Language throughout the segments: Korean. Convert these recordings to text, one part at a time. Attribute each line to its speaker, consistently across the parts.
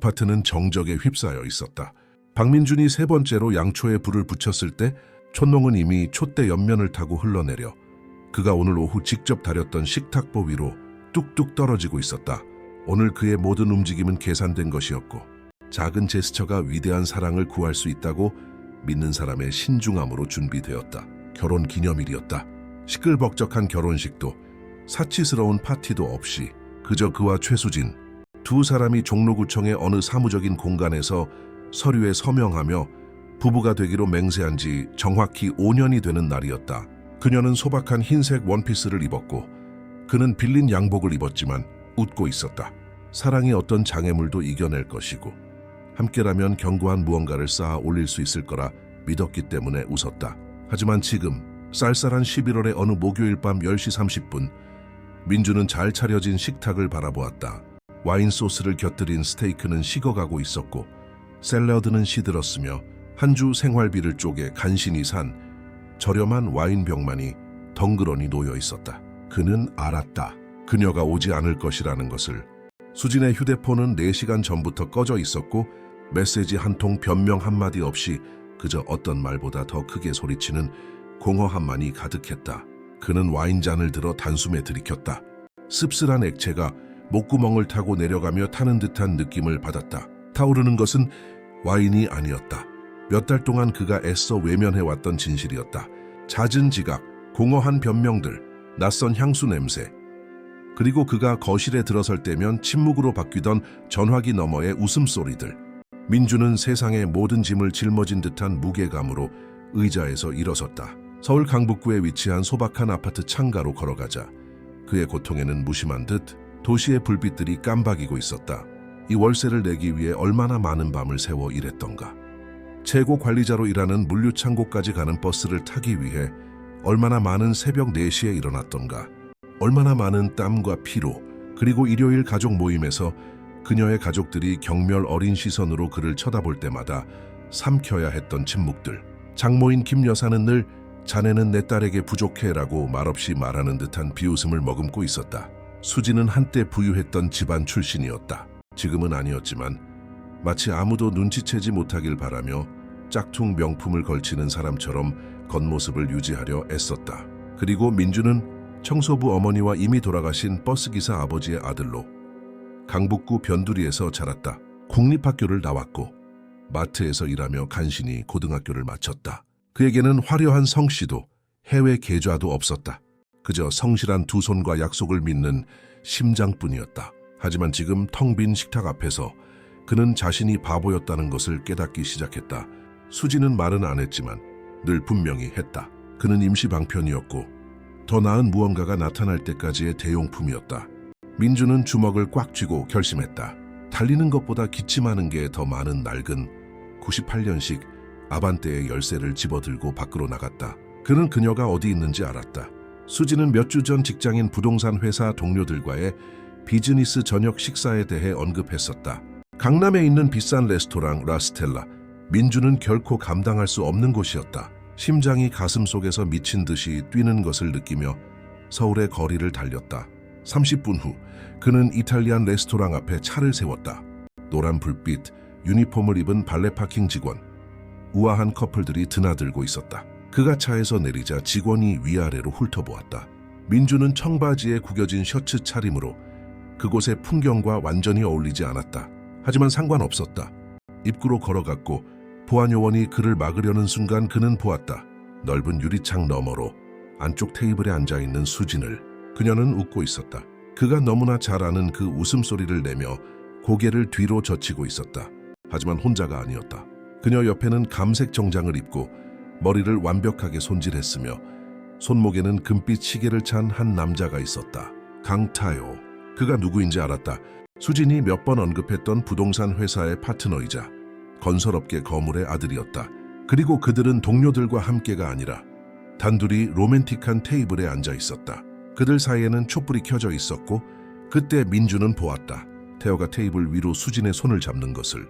Speaker 1: 아파트는 정적에 휩싸여 있었다. 박민준이 세 번째로 양초에 불을 붙였을 때 촌농은 이미 촛대 옆면을 타고 흘러내려 그가 오늘 오후 직접 다렸던 식탁보 위로 뚝뚝 떨어지고 있었다. 오늘 그의 모든 움직임은 계산된 것이었고 작은 제스처가 위대한 사랑을 구할 수 있다고 믿는 사람의 신중함으로 준비되었다. 결혼 기념일이었다. 시끌벅적한 결혼식도 사치스러운 파티도 없이 그저 그와 최수진 두 사람이 종로구청의 어느 사무적인 공간에서 서류에 서명하며 부부가 되기로 맹세한 지 정확히 5년이 되는 날이었다. 그녀는 소박한 흰색 원피스를 입었고 그는 빌린 양복을 입었지만 웃고 있었다. 사랑이 어떤 장애물도 이겨낼 것이고 함께라면 견고한 무언가를 쌓아 올릴 수 있을 거라 믿었기 때문에 웃었다. 하지만 지금 쌀쌀한 11월의 어느 목요일 밤 10시 30분 민주는 잘 차려진 식탁을 바라보았다. 와인 소스를 곁들인 스테이크는 식어가고 있었고 샐러드는 시들었으며 한 주 생활비를 쪼개 간신히 산 저렴한 와인병만이 덩그러니 놓여 있었다. 그는 알았다. 그녀가 오지 않을 것이라는 것을. 수진의 휴대폰은 4시간 전부터 꺼져 있었고 메시지 한 통 변명 한마디 없이 그저 어떤 말보다 더 크게 소리치는 공허함만이 가득했다. 그는 와인잔을 들어 단숨에 들이켰다. 씁쓸한 액체가 목구멍을 타고 내려가며 타는 듯한 느낌을 받았다. 타오르는 것은 와인이 아니었다. 몇 달 동안 그가 애써 외면해왔던 진실이었다. 잦은 지각, 공허한 변명들, 낯선 향수 냄새, 그리고 그가 거실에 들어설 때면 침묵으로 바뀌던 전화기 너머의 웃음소리들. 민주는 세상의 모든 짐을 짊어진 듯한 무게감으로 의자에서 일어섰다. 서울 강북구에 위치한 소박한 아파트 창가로 걸어가자 그의 고통에는 무심한 듯 도시의 불빛들이 깜박이고 있었다. 이 월세를 내기 위해 얼마나 많은 밤을 새워 일했던가. 최고 관리자로 일하는 물류창고까지 가는 버스를 타기 위해 얼마나 많은 새벽 4시에 일어났던가. 얼마나 많은 땀과 피로, 그리고 일요일 가족 모임에서 그녀의 가족들이 경멸 어린 시선으로 그를 쳐다볼 때마다 삼켜야 했던 침묵들. 장모인 김 여사는 늘 자네는 내 딸에게 부족해라고 말없이 말하는 듯한 비웃음을 머금고 있었다. 수지는 한때 부유했던 집안 출신이었다. 지금은 아니었지만 마치 아무도 눈치채지 못하길 바라며 짝퉁 명품을 걸치는 사람처럼 겉모습을 유지하려 애썼다. 그리고 민주는 청소부 어머니와 이미 돌아가신 버스기사 아버지의 아들로 강북구 변두리에서 자랐다. 국립학교를 나왔고 마트에서 일하며 간신히 고등학교를 마쳤다. 그에게는 화려한 성씨도 해외 계좌도 없었다. 그저 성실한 두 손과 약속을 믿는 심장뿐이었다. 하지만 지금 텅 빈 식탁 앞에서 그는 자신이 바보였다는 것을 깨닫기 시작했다. 수지는 말은 안 했지만 늘 분명히 했다. 그는 임시방편이었고 더 나은 무언가가 나타날 때까지의 대용품이었다. 민주는 주먹을 꽉 쥐고 결심했다. 달리는 것보다 기침하는 게 더 많은 낡은 98년식 아반떼의 열쇠를 집어들고 밖으로 나갔다. 그는 그녀가 어디 있는지 알았다. 수지는 몇 주 전 직장인 부동산 회사 동료들과의 비즈니스 저녁 식사에 대해 언급했었다. 강남에 있는 비싼 레스토랑 라스텔라. 민주는 결코 감당할 수 없는 곳이었다. 심장이 가슴속에서 미친 듯이 뛰는 것을 느끼며 서울의 거리를 달렸다. 30분 후 그는 이탈리안 레스토랑 앞에 차를 세웠다. 노란 불빛, 유니폼을 입은 발레 파킹 직원, 우아한 커플들이 드나들고 있었다. 그가 차에서 내리자 직원이 위아래로 훑어보았다. 민주는 청바지에 구겨진 셔츠 차림으로 그곳의 풍경과 완전히 어울리지 않았다. 하지만 상관없었다. 입구로 걸어갔고 보안요원이 그를 막으려는 순간 그는 보았다. 넓은 유리창 너머로 안쪽 테이블에 앉아있는 수진을. 그녀는 웃고 있었다. 그가 너무나 잘 아는 그 웃음소리를 내며 고개를 뒤로 젖히고 있었다. 하지만 혼자가 아니었다. 그녀 옆에는 감색 정장을 입고 머리를 완벽하게 손질했으며 손목에는 금빛 시계를 찬 한 남자가 있었다. 강타요. 그가 누구인지 알았다. 수진이 몇 번 언급했던 부동산 회사의 파트너이자 건설업계 거물의 아들이었다. 그리고 그들은 동료들과 함께가 아니라 단둘이 로맨틱한 테이블에 앉아 있었다. 그들 사이에는 촛불이 켜져 있었고 그때 민주는 보았다. 태호가 테이블 위로 수진의 손을 잡는 것을,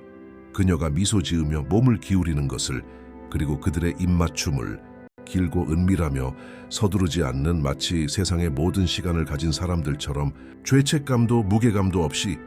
Speaker 1: 그녀가 미소 지으며 몸을 기울이는 것을, 그리고 그들의 입맞춤을, 길고 은밀하며 서두르지 않는 마치 세상의 모든 시간을 가진 사람들처럼 죄책감도 무게감도 없이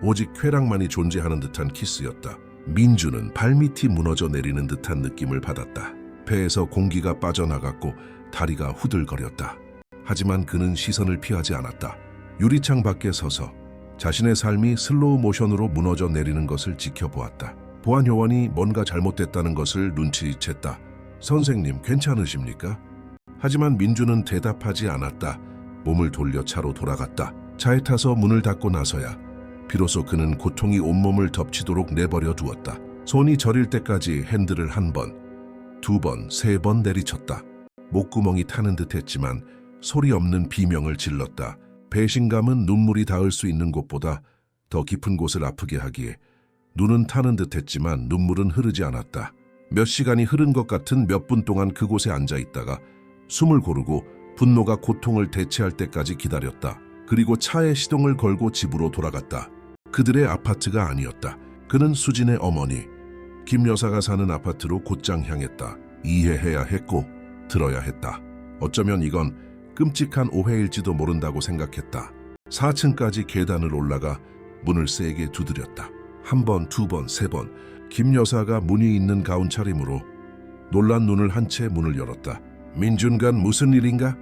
Speaker 1: 오직 쾌락만이 존재하는 듯한 키스였다. 민주는 발밑이 무너져 내리는 듯한 느낌을 받았다. 배에서 공기가 빠져나갔고 다리가 후들거렸다. 하지만 그는 시선을 피하지 않았다. 유리창 밖에 서서 자신의 삶이 슬로우 모션으로 무너져 내리는 것을 지켜보았다. 보안 요원이 뭔가 잘못됐다는 것을 눈치챘다. 선생님, 괜찮으십니까? 하지만 민주는 대답하지 않았다. 몸을 돌려 차로 돌아갔다. 차에 타서 문을 닫고 나서야 비로소 그는 고통이 온몸을 덮치도록 내버려 두었다. 손이 저릴 때까지 핸들을 한 번, 두 번, 세 번 내리쳤다. 목구멍이 타는 듯 했지만 소리 없는 비명을 질렀다. 배신감은 눈물이 닿을 수 있는 곳보다 더 깊은 곳을 아프게 하기에 눈은 타는 듯 했지만 눈물은 흐르지 않았다. 몇 시간이 흐른 것 같은 몇 분 동안 그곳에 앉아 있다가 숨을 고르고 분노가 고통을 대체할 때까지 기다렸다. 그리고 차에 시동을 걸고 집으로 돌아갔다. 그들의 아파트가 아니었다. 그는 수진의 어머니, 김 여사가 사는 아파트로 곧장 향했다. 이해해야 했고 들어야 했다. 어쩌면 이건 끔찍한 오해일지도 모른다고 생각했다. 4층까지 계단을 올라가 문을 세게 두드렸다. 한 번, 두 번, 세 번. 김 여사가 무늬 있는 가운 차림으로 놀란 눈을 한 채 문을 열었다. 민준간 무슨 일인가?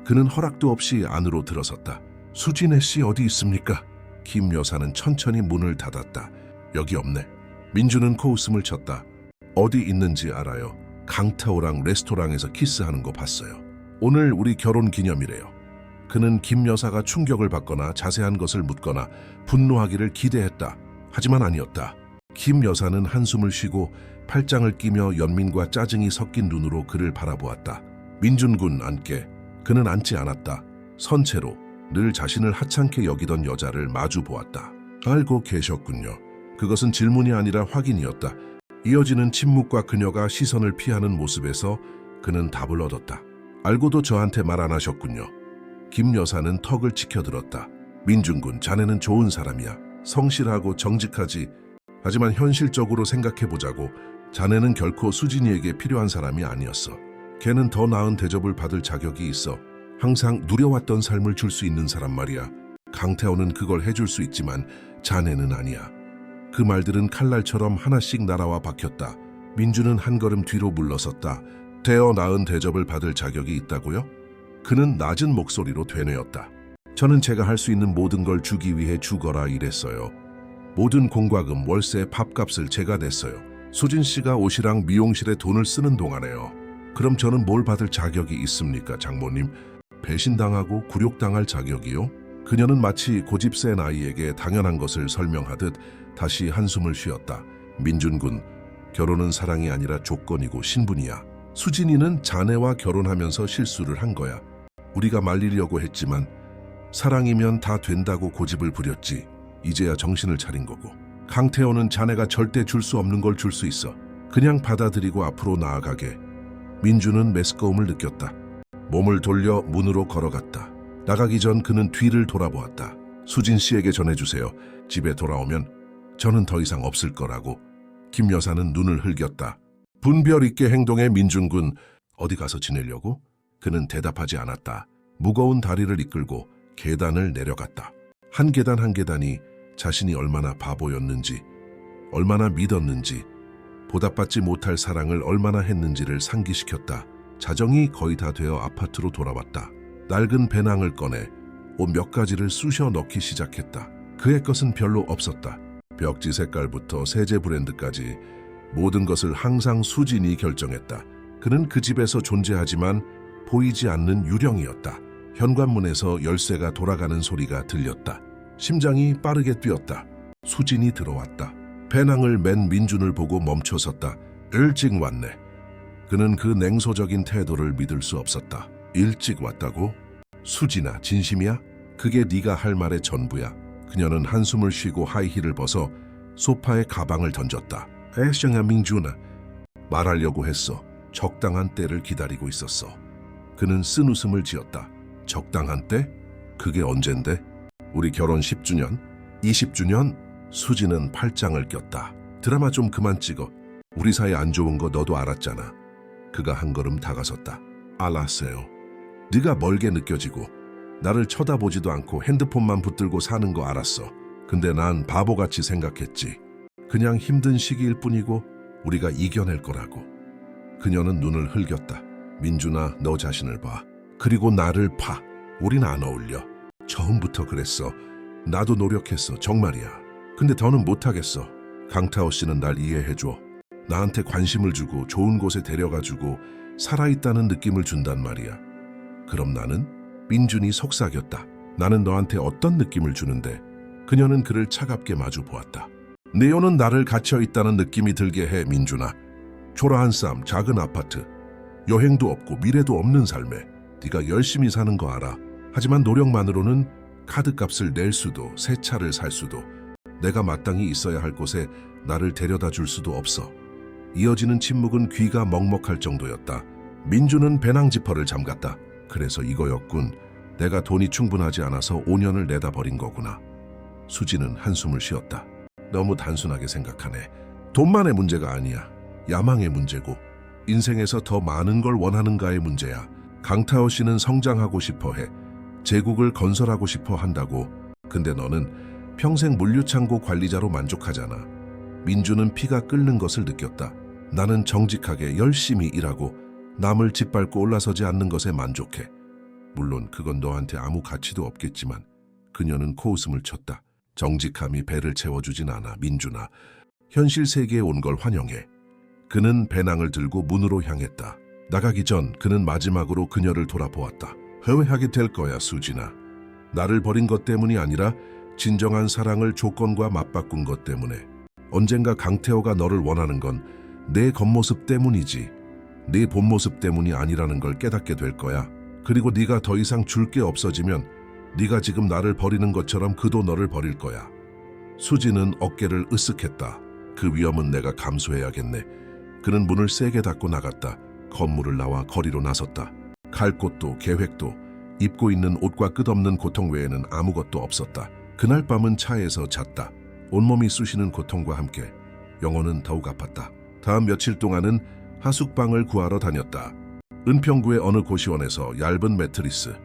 Speaker 1: 그는 허락도 없이 안으로 들어섰다. 수진애 씨 어디 있습니까? 김 여사는 천천히 문을 닫았다. 여기 없네. 민주는 코웃음을 쳤다. 어디 있는지 알아요. 강타오랑 레스토랑에서 키스하는 거 봤어요. 오늘 우리 결혼 기념이래요. 그는 김 여사가 충격을 받거나 자세한 것을 묻거나 분노하기를 기대했다. 하지만 아니었다. 김 여사는 한숨을 쉬고 팔짱을 끼며 연민과 짜증이 섞인 눈으로 그를 바라보았다. 민준군 앉게. 그는 앉지 않았다. 선체로 늘 자신을 하찮게 여기던 여자를 마주 보았다. 알고 계셨군요. 그것은 질문이 아니라 확인이었다. 이어지는 침묵과 그녀가 시선을 피하는 모습에서 그는 답을 얻었다. 알고도 저한테 말 안 하셨군요. 김 여사는 턱을 치켜들었다. 민준군, 자네는 좋은 사람이야. 성실하고 정직하지. 하지만 현실적으로 생각해보자고. 자네는 결코 수진이에게 필요한 사람이 아니었어. 걔는 더 나은 대접을 받을 자격이 있어. 항상 누려왔던 삶을 줄 수 있는 사람 말이야. 강태호는 그걸 해줄 수 있지만 자네는 아니야. 그 말들은 칼날처럼 하나씩 날아와 박혔다. 민주는 한 걸음 뒤로 물러섰다. 되어 나은 대접을 받을 자격이 있다고요? 그는 낮은 목소리로 되뇌었다. 저는 제가 할 수 있는 모든 걸 주기 위해 죽어라 이랬어요. 모든 공과금, 월세, 밥값을 제가 냈어요. 수진 씨가 옷이랑 미용실에 돈을 쓰는 동안에요. 그럼 저는 뭘 받을 자격이 있습니까, 장모님? 배신당하고 굴욕당할 자격이요? 그녀는 마치 고집 센 아이에게 당연한 것을 설명하듯 다시 한숨을 쉬었다. 민준군, 결혼은 사랑이 아니라 조건이고 신분이야. 수진이는 자네와 결혼하면서 실수를 한 거야. 우리가 말리려고 했지만 사랑이면 다 된다고 고집을 부렸지. 이제야 정신을 차린 거고. 강태호는 자네가 절대 줄 수 없는 걸 줄 수 있어. 그냥 받아들이고 앞으로 나아가게. 민주는 메스꺼움을 느꼈다. 몸을 돌려 문으로 걸어갔다. 나가기 전 그는 뒤를 돌아보았다. 수진 씨에게 전해주세요. 집에 돌아오면 저는 더 이상 없을 거라고. 김 여사는 눈을 흘겼다. 분별 있게 행동해 민준군. 어디 가서 지내려고? 그는 대답하지 않았다. 무거운 다리를 이끌고 계단을 내려갔다. 한 계단 한 계단이 자신이 얼마나 바보였는지, 얼마나 믿었는지, 보답받지 못할 사랑을 얼마나 했는지를 상기시켰다. 자정이 거의 다 되어 아파트로 돌아왔다. 낡은 배낭을 꺼내 옷 몇 가지를 쑤셔 넣기 시작했다. 그의 것은 별로 없었다. 벽지 색깔부터 세제 브랜드까지 모든 것을 항상 수진이 결정했다. 그는 그 집에서 존재하지만 보이지 않는 유령이었다. 현관문에서 열쇠가 돌아가는 소리가 들렸다. 심장이 빠르게 뛰었다. 수진이 들어왔다. 배낭을 맨 민준을 보고 멈춰섰다. 일찍 왔네. 그는 그 냉소적인 태도를 믿을 수 없었다. 일찍 왔다고? 수진아, 진심이야? 그게 네가 할 말의 전부야. 그녀는 한숨을 쉬고 하이힐을 벗어 소파에 가방을 던졌다. 애정아 민준아. 말하려고 했어. 적당한 때를 기다리고 있었어. 그는 쓴웃음을 지었다. 적당한 때? 그게 언젠데? 우리 결혼 10주년? 20주년? 수지는 팔짱을 꼈다. 드라마 좀 그만 찍어. 우리 사이 안 좋은 거 너도 알았잖아. 그가 한 걸음 다가섰다. 알았어요. 네가 멀게 느껴지고 나를 쳐다보지도 않고 핸드폰만 붙들고 사는 거 알았어. 근데 난 바보같이 생각했지. 그냥 힘든 시기일 뿐이고 우리가 이겨낼 거라고. 그녀는 눈을 흘겼다. 민준아, 너 자신을 봐. 그리고 나를 봐. 우린 안 어울려. 처음부터 그랬어. 나도 노력했어. 정말이야. 근데 더는 못하겠어. 강타오 씨는 날 이해해줘. 나한테 관심을 주고 좋은 곳에 데려가주고 살아있다는 느낌을 준단 말이야. 그럼 나는? 민준이 속삭였다. 나는 너한테 어떤 느낌을 주는데? 그녀는 그를 차갑게 마주 보았다. 네오는 나를 갇혀있다는 느낌이 들게 해, 민준아. 초라한 삶, 작은 아파트, 여행도 없고 미래도 없는 삶에 네가 열심히 사는 거 알아. 하지만 노력만으로는 카드값을 낼 수도 새 차를 살 수도 내가 마땅히 있어야 할 곳에 나를 데려다 줄 수도 없어. 이어지는 침묵은 귀가 먹먹할 정도였다. 민준은 배낭 지퍼를 잠갔다. 그래서 이거였군. 내가 돈이 충분하지 않아서 5년을 내다 버린 거구나. 수지는 한숨을 쉬었다. 너무 단순하게 생각하네. 돈만의 문제가 아니야. 야망의 문제고 인생에서 더 많은 걸 원하는가의 문제야. 강타오 씨는 성장하고 싶어 해. 제국을 건설하고 싶어 한다고. 근데 너는 평생 물류창고 관리자로 만족하잖아. 민주는 피가 끓는 것을 느꼈다. 나는 정직하게 열심히 일하고 남을 짓밟고 올라서지 않는 것에 만족해. 물론 그건 너한테 아무 가치도 없겠지만. 그녀는 코웃음을 쳤다. 정직함이 배를 채워주진 않아, 민준아. 현실 세계에 온 걸 환영해. 그는 배낭을 들고 문으로 향했다. 나가기 전 그는 마지막으로 그녀를 돌아보았다. 후회하게 될 거야, 수진아. 나를 버린 것 때문이 아니라 진정한 사랑을 조건과 맞바꾼 것 때문에. 언젠가 강태호가 너를 원하는 건 내 겉모습 때문이지 네 본모습 때문이 아니라는 걸 깨닫게 될 거야. 그리고 네가 더 이상 줄 게 없어지면 네가 지금 나를 버리는 것처럼 그도 너를 버릴 거야. 수지는 어깨를 으쓱했다. 그 위험은 내가 감수해야겠네. 그는 문을 세게 닫고 나갔다. 건물을 나와 거리로 나섰다. 갈 곳도 계획도 입고 있는 옷과 끝없는 고통 외에는 아무것도 없었다. 그날 밤은 차에서 잤다. 온몸이 쑤시는 고통과 함께 영혼은 더욱 아팠다. 다음 며칠 동안은 하숙방을 구하러 다녔다. 은평구의 어느 고시원에서 얇은 매트리스,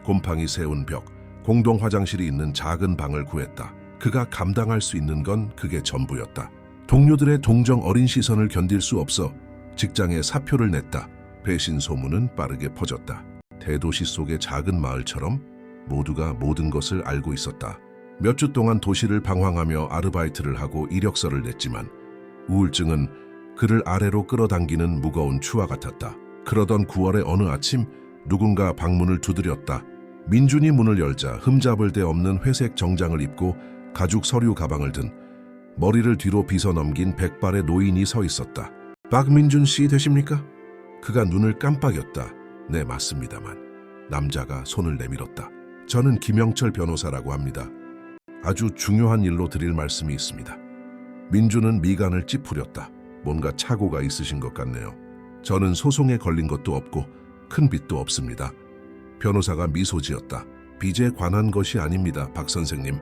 Speaker 1: 곰팡이 세운 벽, 공동 화장실이 있는 작은 방을 구했다. 그가 감당할 수 있는 건 그게 전부였다. 동료들의 동정 어린 시선을 견딜 수 없어 직장에 사표를 냈다. 배신 소문은 빠르게 퍼졌다. 대도시 속의 작은 마을처럼 모두가 모든 것을 알고 있었다. 몇 주 동안 도시를 방황하며 아르바이트를 하고 이력서를 냈지만 우울증은 그를 아래로 끌어당기는 무거운 추와 같았다. 그러던 9월의 어느 아침 누군가 방문을 두드렸다. 민준이 문을 열자 흠잡을 데 없는 회색 정장을 입고 가죽 서류 가방을 든 머리를 뒤로 빗어 넘긴 백발의 노인이 서 있었다. 박민준 씨 되십니까? 그가 눈을 깜빡였다. 네, 맞습니다만. 남자가 손을 내밀었다. 저는 김영철 변호사라고 합니다. 아주 중요한 일로 드릴 말씀이 있습니다. 민준은 미간을 찌푸렸다. 뭔가 착오가 있으신 것 같네요. 저는 소송에 걸린 것도 없고 큰 빚도 없습니다. 변호사가 미소 지었다. 빚에 관한 것이 아닙니다, 박 선생님.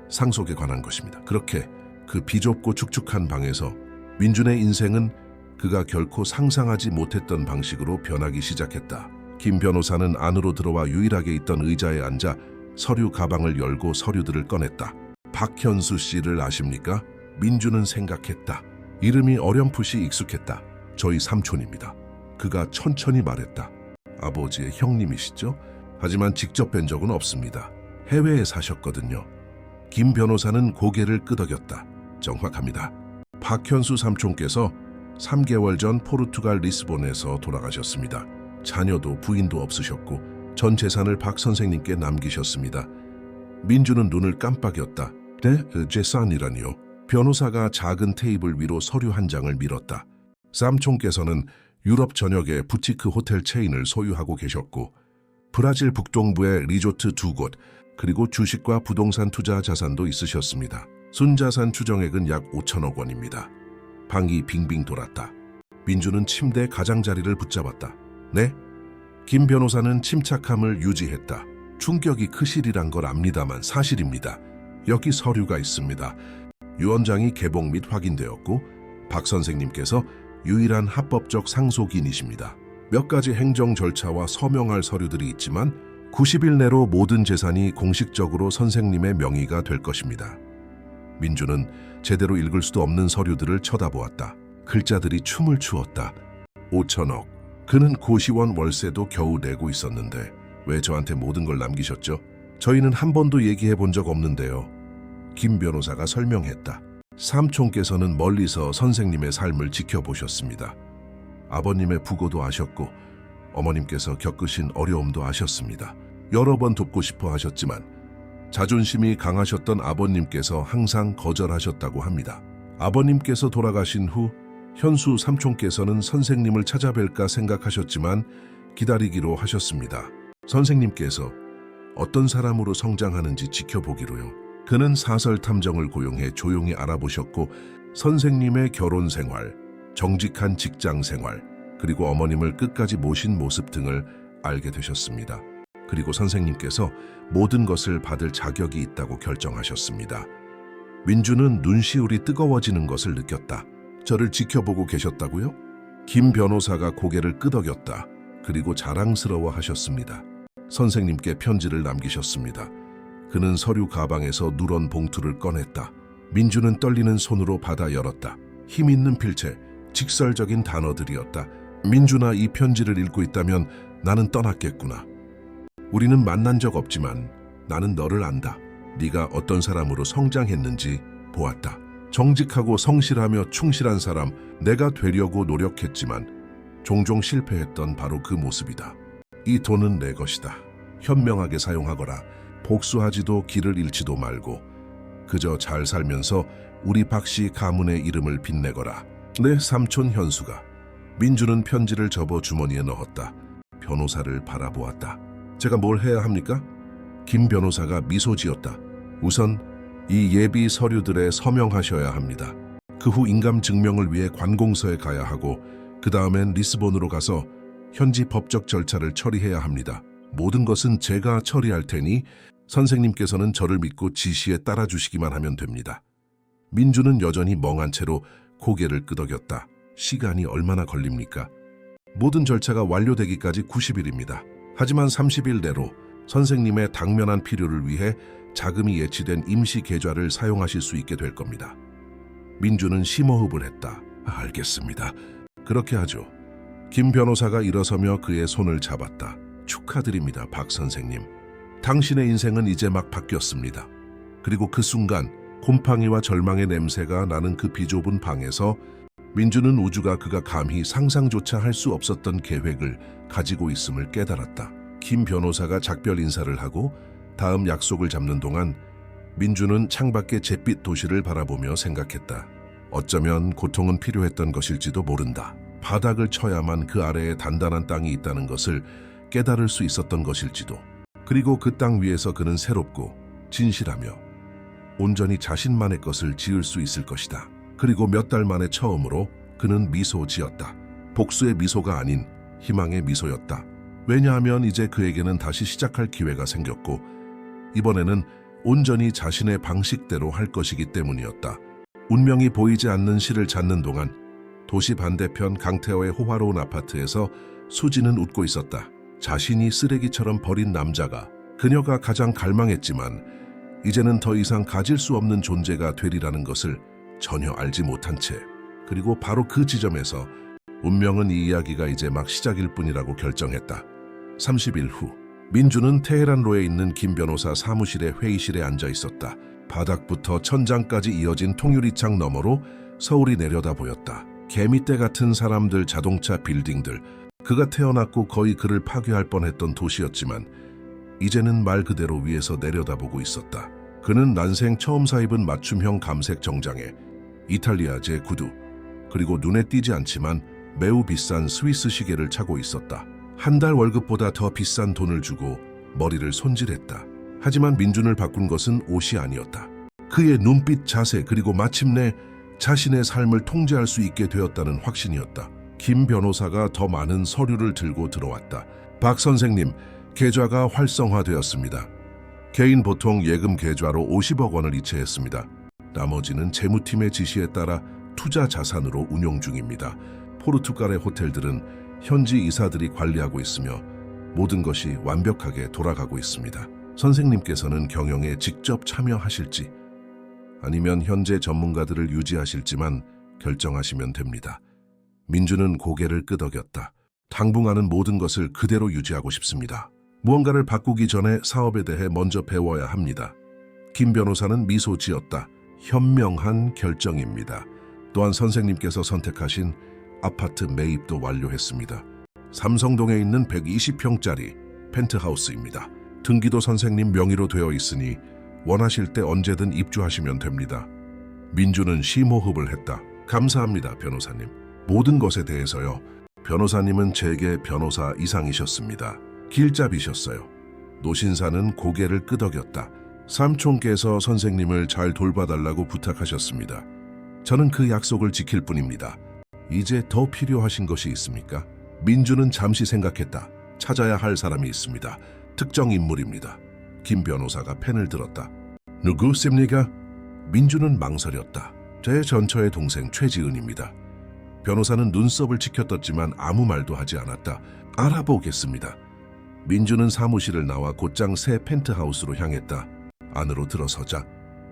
Speaker 1: 상속에 관한 것입니다. 그렇게 그 비좁고 축축한 방에서 민준의 인생은 그가 결코 상상하지 못했던 방식으로 변하기 시작했다. 김 변호사는 안으로 들어와 유일하게 있던 의자에 앉아 서류 가방을 열고 서류들을 꺼냈다. 박현수 씨를 아십니까? 민준은 생각했다. 이름이 어렴풋이 익숙했다. 저희 삼촌입니다. 그가 천천히 말했다. 아버지의 형님이시죠? 하지만 직접 뵌 적은 없습니다. 해외에 사셨거든요. 김 변호사는 고개를 끄덕였다. 정확합니다. 박현수 삼촌께서 3개월 전 포르투갈 리스본에서 돌아가셨습니다. 자녀도 부인도 없으셨고 전 재산을 박 선생님께 남기셨습니다. 민주는 눈을 깜빡였다. 네? 재산이라니요? 변호사가 작은 테이블 위로 서류 한 장을 밀었다. 삼촌께서는 유럽 전역의 부티크 호텔 체인을 소유하고 계셨고 브라질 북동부의 리조트 2곳 그리고 주식과 부동산 투자 자산도 있으셨습니다. 순자산 추정액은 약 5천억 원입니다. 방이 빙빙 돌았다. 민주는 침대 가장자리를 붙잡았다. 네? 김 변호사는 침착함을 유지했다. 충격이 크시리란 걸 압니다만 사실입니다. 여기 서류가 있습니다. 유언장이 개봉 및 확인되었고 박 선생님께서 유일한 합법적 상속인이십니다. 몇 가지 행정 절차와 서명할 서류들이 있지만 90일 내로 모든 재산이 공식적으로 선생님의 명의가 될 것입니다. 민주는 제대로 읽을 수도 없는 서류들을 쳐다보았다. 글자들이 춤을 추었다. 5천억. 그는 고시원 월세도 겨우 내고 있었는데 왜 저한테 모든 걸 남기셨죠? 저희는 한 번도 얘기해 본 적 없는데요. 김 변호사가 설명했다. 삼촌께서는 멀리서 선생님의 삶을 지켜보셨습니다. 아버님의 부고도 아셨고 어머님께서 겪으신 어려움도 아셨습니다. 여러 번 돕고 싶어 하셨지만 자존심이 강하셨던 아버님께서 항상 거절하셨다고 합니다. 아버님께서 돌아가신 후 현수 삼촌께서는 선생님을 찾아뵐까 생각하셨지만 기다리기로 하셨습니다. 선생님께서 어떤 사람으로 성장하는지 지켜보기로요. 그는 사설 탐정을 고용해 조용히 알아보셨고 선생님의 결혼 생활, 정직한 직장 생활, 그리고 어머님을 끝까지 모신 모습 등을 알게 되셨습니다. 그리고 선생님께서 모든 것을 받을 자격이 있다고 결정하셨습니다. 민주는 눈시울이 뜨거워지는 것을 느꼈다. 저를 지켜보고 계셨다고요? 김 변호사가 고개를 끄덕였다. 그리고 자랑스러워 하셨습니다. 선생님께 편지를 남기셨습니다. 그는 서류 가방에서 누런 봉투를 꺼냈다. 민주는 떨리는 손으로 받아 열었다. 힘 있는 필체, 직설적인 단어들이었다. 민준아, 이 편지를 읽고 있다면 나는 떠났겠구나. 우리는 만난 적 없지만 나는 너를 안다. 네가 어떤 사람으로 성장했는지 보았다. 정직하고 성실하며 충실한 사람, 내가 되려고 노력했지만 종종 실패했던 바로 그 모습이다. 이 돈은 내 것이다. 현명하게 사용하거라. 복수하지도 길을 잃지도 말고 그저 잘 살면서 우리 박씨 가문의 이름을 빛내거라. 내 삼촌 현수가. 민주는 편지를 접어 주머니에 넣었다. 변호사를 바라보았다. 제가 뭘 해야 합니까? 김 변호사가 미소 지었다. 우선 이 예비 서류들에 서명하셔야 합니다. 그 후 인감 증명을 위해 관공서에 가야 하고 그 다음엔 리스본으로 가서 현지 법적 절차를 처리해야 합니다. 모든 것은 제가 처리할 테니 선생님께서는 저를 믿고 지시에 따라주시기만 하면 됩니다. 민주는 여전히 멍한 채로 고개를 끄덕였다. 시간이 얼마나 걸립니까? 모든 절차가 완료되기까지 90일입니다. 하지만 30일 내로 선생님의 당면한 필요를 위해 자금이 예치된 임시 계좌를 사용하실 수 있게 될 겁니다. 민주는 심호흡을 했다. 알겠습니다. 그렇게 하죠. 김 변호사가 일어서며 그의 손을 잡았다. 축하드립니다, 박 선생님. 당신의 인생은 이제 막 바뀌었습니다. 그리고 그 순간 곰팡이와 절망의 냄새가 나는 그 비좁은 방에서 민주는 우주가 그가 감히 상상조차 할 수 없었던 계획을 가지고 있음을 깨달았다. 김 변호사가 작별 인사를 하고 다음 약속을 잡는 동안 민주는 창밖의 잿빛 도시를 바라보며 생각했다. 어쩌면 고통은 필요했던 것일지도 모른다. 바닥을 쳐야만 그 아래에 단단한 땅이 있다는 것을 깨달을 수 있었던 것일지도. 그리고 그 땅 위에서 그는 새롭고 진실하며 온전히 자신만의 것을 지을 수 있을 것이다. 그리고 몇 달 만에 처음으로 그는 미소 지었다. 복수의 미소가 아닌 희망의 미소였다. 왜냐하면 이제 그에게는 다시 시작할 기회가 생겼고 이번에는 온전히 자신의 방식대로 할 것이기 때문이었다. 운명이 보이지 않는 실을 찾는 동안 도시 반대편 강태호의 호화로운 아파트에서 수지는 웃고 있었다. 자신이 쓰레기처럼 버린 남자가 그녀가 가장 갈망했지만 이제는 더 이상 가질 수 없는 존재가 되리라는 것을 전혀 알지 못한 채, 그리고 바로 그 지점에서 운명은 이 이야기가 이제 막 시작일 뿐이라고 결정했다. 30일 후 민주는 테헤란로에 있는 김 변호사 사무실의 회의실에 앉아 있었다. 바닥부터 천장까지 이어진 통유리창 너머로 서울이 내려다 보였다. 개미떼 같은 사람들, 자동차, 빌딩들. 그가 태어났고 거의 그를 파괴할 뻔했던 도시였지만 이제는 말 그대로 위에서 내려다보고 있었다. 그는 난생 처음 사 입은 맞춤형 감색 정장에 이탈리아제 구두, 그리고 눈에 띄지 않지만 매우 비싼 스위스 시계를 차고 있었다. 한 달 월급보다 더 비싼 돈을 주고 머리를 손질했다. 하지만 민준을 바꾼 것은 옷이 아니었다. 그의 눈빛, 자세, 그리고 마침내 자신의 삶을 통제할 수 있게 되었다는 확신이었다. 김 변호사가 더 많은 서류를 들고 들어왔다. 박 선생님, 계좌가 활성화되었습니다. 개인 보통 예금 계좌로 50억 원을 이체했습니다. 나머지는 재무팀의 지시에 따라 투자 자산으로 운용 중입니다. 포르투갈의 호텔들은 현지 이사들이 관리하고 있으며 모든 것이 완벽하게 돌아가고 있습니다. 선생님께서는 경영에 직접 참여하실지? 아니면 현재 전문가들을 유지하실지만 결정하시면 됩니다. 민주는 고개를 끄덕였다. 당분간은 모든 것을 그대로 유지하고 싶습니다. 무언가를 바꾸기 전에 사업에 대해 먼저 배워야 합니다. 김 변호사는 미소 지었다. 현명한 결정입니다. 또한 선생님께서 선택하신 아파트 매입도 완료했습니다. 삼성동에 있는 120평짜리 펜트하우스입니다. 등기도 선생님 명의로 되어 있으니 원하실 때 언제든 입주하시면 됩니다. 민주는 심호흡을 했다. 감사합니다, 변호사님. 모든 것에 대해서요. 변호사님은 제게 변호사 이상이셨습니다. 길잡이셨어요. 노신사는 고개를 끄덕였다. 삼촌께서 선생님을 잘 돌봐달라고 부탁하셨습니다. 저는 그 약속을 지킬 뿐입니다. 이제 더 필요하신 것이 있습니까? 민주는 잠시 생각했다. 찾아야 할 사람이 있습니다. 특정 인물입니다. 김 변호사가 펜을 들었다. 누구십니까? 민주는 망설였다. 제 전처의 동생 최지은입니다. 변호사는 눈썹을 치켜떴지만 아무 말도 하지 않았다. 알아보겠습니다. 민주는 사무실을 나와 곧장 새 펜트하우스로 향했다. 안으로 들어서자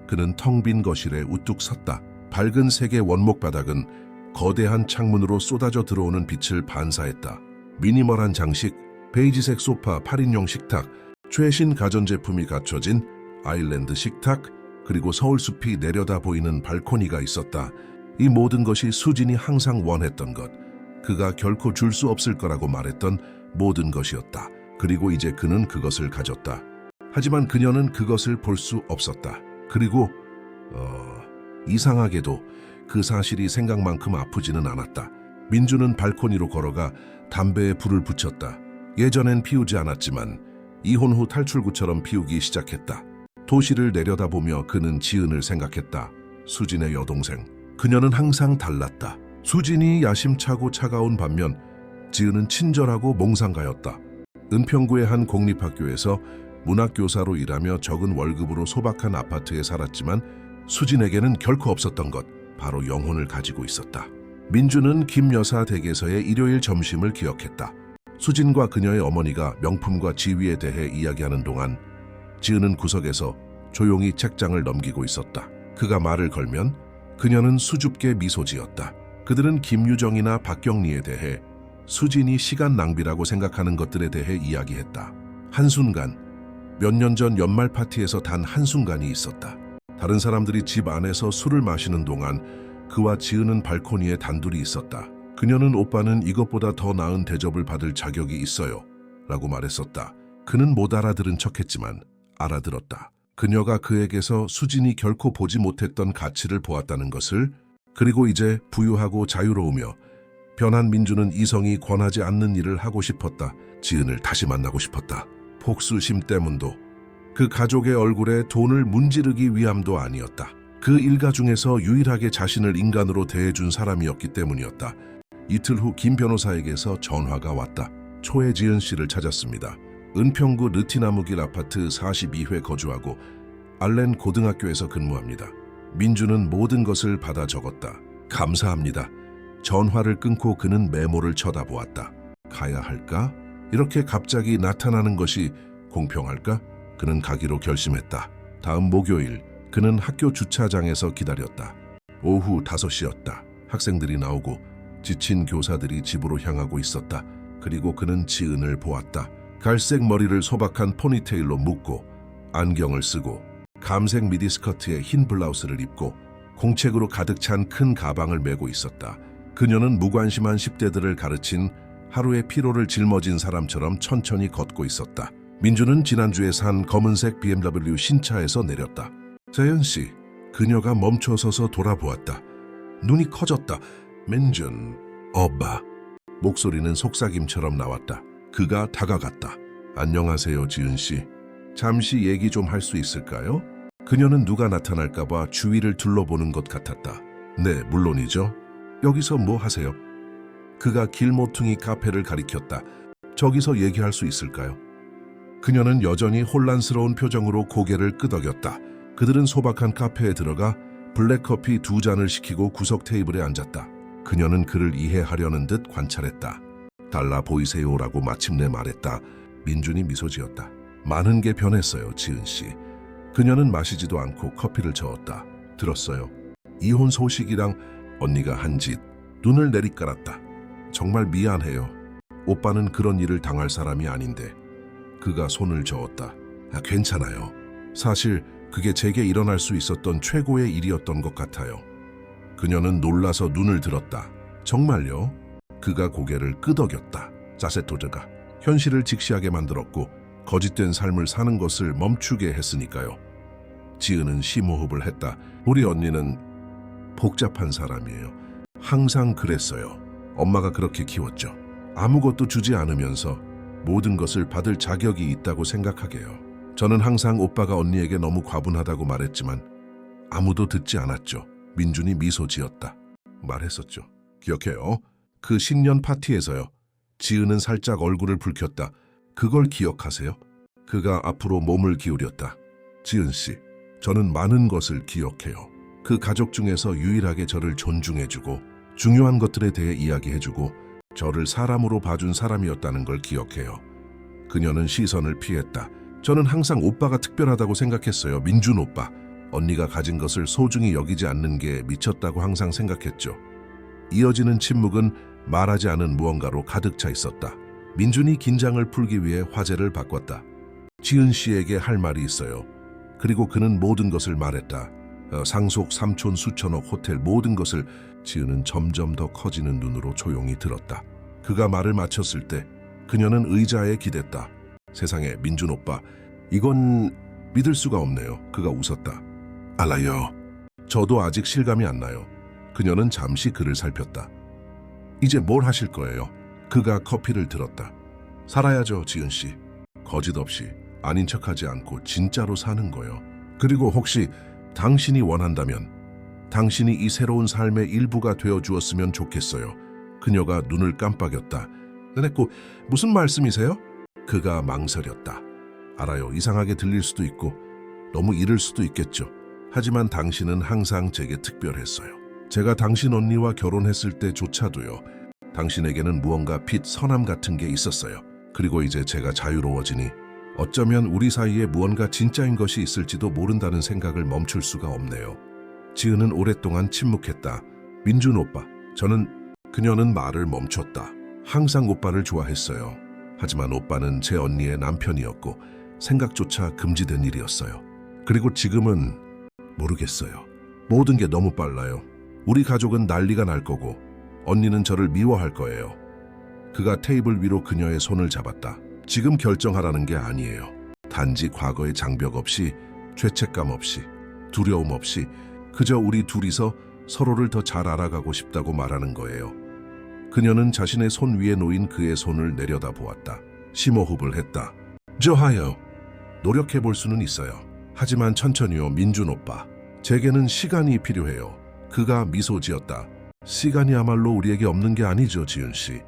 Speaker 1: 그는 텅 빈 거실에 우뚝 섰다. 밝은 색의 원목 바닥은 거대한 창문으로 쏟아져 들어오는 빛을 반사했다. 미니멀한 장식, 베이지색 소파, 8인용 식탁, 최신 가전제품이 갖춰진 아일랜드 식탁, 그리고 서울숲이 내려다 보이는 발코니가 있었다. 이 모든 것이 수진이 항상 원했던 것, 그가 결코 줄 수 없을 거라고 말했던 모든 것이었다. 그리고 이제 그는 그것을 가졌다. 하지만 그녀는 그것을 볼 수 없었다. 그리고 이상하게도 그 사실이 생각만큼 아프지는 않았다. 민주는 발코니로 걸어가 담배에 불을 붙였다. 예전엔 피우지 않았지만 이혼 후 탈출구처럼 피우기 시작했다. 도시를 내려다보며 그는 지은을 생각했다. 수진의 여동생. 그녀는 항상 달랐다. 수진이 야심차고 차가운 반면 지은은 친절하고 몽상가였다. 은평구의 한 공립학교에서 문학교사로 일하며 적은 월급으로 소박한 아파트에 살았지만 수진에게는 결코 없었던 것, 바로 영혼을 가지고 있었다. 민주는 김 여사 댁에서의 일요일 점심을 기억했다. 수진과 그녀의 어머니가 명품과 지위에 대해 이야기하는 동안 지은은 구석에서 조용히 책장을 넘기고 있었다. 그가 말을 걸면 그녀는 수줍게 미소 지었다. 그들은 김유정이나 박경리에 대해 수진이 시간 낭비라고 생각하는 것들에 대해 이야기했다. 한순간, 몇 년 전 연말 파티에서 단 한순간이 있었다. 다른 사람들이 집 안에서 술을 마시는 동안 그와 지은은 발코니에 단둘이 있었다. 그녀는 오빠는 이것보다 더 나은 대접을 받을 자격이 있어요 라고 말했었다. 그는 못 알아들은 척했지만 알아들었다. 그녀가 그에게서 수진이 결코 보지 못했던 가치를 보았다는 것을, 그리고 이제 부유하고 자유로우며 변한 민주는 이성이 권하지 않는 일을 하고 싶었다. 지은을 다시 만나고 싶었다. 복수심 때문도, 그 가족의 얼굴에 돈을 문지르기 위함도 아니었다. 그 일가 중에서 유일하게 자신을 인간으로 대해준 사람이었기 때문이었다. 이틀 후 김 변호사에게서 전화가 왔다. 초해지은 씨를 찾았습니다. 은평구 르티나무길 아파트 42회 거주하고 알렌 고등학교에서 근무합니다. 민주는 모든 것을 받아 적었다. 감사합니다. 전화를 끊고 그는 메모를 쳐다보았다. 가야 할까? 이렇게 갑자기 나타나는 것이 공평할까? 그는 가기로 결심했다. 다음 목요일 그는 학교 주차장에서 기다렸다. 오후 5시였다. 학생들이 나오고 지친 교사들이 집으로 향하고 있었다. 그리고 그는 지은을 보았다. 갈색 머리를 소박한 포니테일로 묶고 안경을 쓰고 감색 미디스커트에 흰 블라우스를 입고 공책으로 가득 찬 큰 가방을 메고 있었다. 그녀는 무관심한 10대들을 가르친 하루의 피로를 짊어진 사람처럼 천천히 걷고 있었다. 민주는 지난주에 산 검은색 BMW 신차에서 내렸다. 재현 씨, 그녀가 멈춰서서 돌아보았다. 눈이 커졌다. 민준, 오빠. 목소리는 속삭임처럼 나왔다. 그가 다가갔다. 안녕하세요, 지은 씨. 잠시 얘기 좀 할 수 있을까요? 그녀는 누가 나타날까봐 주위를 둘러보는 것 같았다. 네, 물론이죠. 여기서 뭐 하세요? 그가 길모퉁이 카페를 가리켰다. 저기서 얘기할 수 있을까요? 그녀는 여전히 혼란스러운 표정으로 고개를 끄덕였다. 그들은 소박한 카페에 들어가 블랙커피 2잔을 시키고 구석 테이블에 앉았다. 그녀는 그를 이해하려는 듯 관찰했다. 달라 보이세요라고 마침내 말했다. 민준이 미소 지었다. 많은 게 변했어요, 지은 씨. 그녀는 마시지도 않고 커피를 저었다. 들었어요. 이혼 소식이랑 언니가 한 짓. 눈을 내리깔았다. 정말 미안해요. 오빠는 그런 일을 당할 사람이 아닌데. 그가 손을 저었다. 괜찮아요. 사실 그게 제게 일어날 수 있었던 최고의 일이었던 것 같아요. 그녀는 놀라서 눈을 들었다. 정말요? 그가 고개를 끄덕였다. 자세토드가 현실을 직시하게 만들었고 거짓된 삶을 사는 것을 멈추게 했으니까요. 지은은 심호흡을 했다. 우리 언니는 복잡한 사람이에요. 항상 그랬어요. 엄마가 그렇게 키웠죠. 아무것도 주지 않으면서 모든 것을 받을 자격이 있다고 생각하게요. 저는 항상 오빠가 언니에게 너무 과분하다고 말했지만 아무도 듣지 않았죠. 민준이 미소 지었다. 말했었죠. 기억해요. 그 신년 파티에서요. 지은은 살짝 얼굴을 붉혔다. 그걸 기억하세요? 그가 앞으로 몸을 기울였다. 지은 씨, 저는 많은 것을 기억해요. 그 가족 중에서 유일하게 저를 존중해주고 중요한 것들에 대해 이야기해주고 저를 사람으로 봐준 사람이었다는 걸 기억해요. 그녀는 시선을 피했다. 저는 항상 오빠가 특별하다고 생각했어요. 민준 오빠. 언니가 가진 것을 소중히 여기지 않는 게 미쳤다고 항상 생각했죠. 이어지는 침묵은 말하지 않은 무언가로 가득 차 있었다. 민준이 긴장을 풀기 위해 화제를 바꿨다. 지은 씨에게 할 말이 있어요. 그리고 그는 모든 것을 말했다. 상속, 삼촌, 수천억, 호텔 모든 것을. 지은은 점점 더 커지는 눈으로 조용히 들었다. 그가 말을 마쳤을 때 그녀는 의자에 기댔다. 세상에, 민준 오빠, 이건 믿을 수가 없네요. 그가 웃었다. 알아요. 저도 아직 실감이 안 나요. 그녀는 잠시 그를 살폈다. 이제 뭘 하실 거예요? 그가 커피를 들었다. 살아야죠, 지은 씨. 거짓 없이, 아닌 척하지 않고 진짜로 사는 거요. 그리고 혹시 당신이 원한다면 당신이 이 새로운 삶의 일부가 되어 주었으면 좋겠어요. 그녀가 눈을 깜빡였다. 내냈고, 무슨 말씀이세요? 그가 망설였다. 알아요. 이상하게 들릴 수도 있고 너무 이를 수도 있겠죠. 하지만 당신은 항상 제게 특별했어요. 제가 당신 언니와 결혼했을 때조차도요. 당신에게는 무언가 빛, 선함 같은 게 있었어요. 그리고 이제 제가 자유로워지니 어쩌면 우리 사이에 무언가 진짜인 것이 있을지도 모른다는 생각을 멈출 수가 없네요. 지은은 오랫동안 침묵했다. 민준 오빠, 그녀는 말을 멈췄다. 항상 오빠를 좋아했어요. 하지만 오빠는 제 언니의 남편이었고 생각조차 금지된 일이었어요. 그리고 지금은 모르겠어요. 모든 게 너무 빨라요. 우리 가족은 난리가 날 거고 언니는 저를 미워할 거예요. 그가 테이블 위로 그녀의 손을 잡았다. 지금 결정하라는 게 아니에요. 단지 과거의 장벽 없이, 죄책감 없이, 두려움 없이 그저 우리 둘이서 서로를 더 잘 알아가고 싶다고 말하는 거예요. 그녀는 자신의 손 위에 놓인 그의 손을 내려다 보았다. 심호흡을 했다. 좋아요. 노력해 볼 수는 있어요. 하지만 천천히요, 민준 오빠. 제게는 시간이 필요해요. 그가 미소 지었다. 시간이야말로 우리에게 없는 게 아니죠, 지은 씨.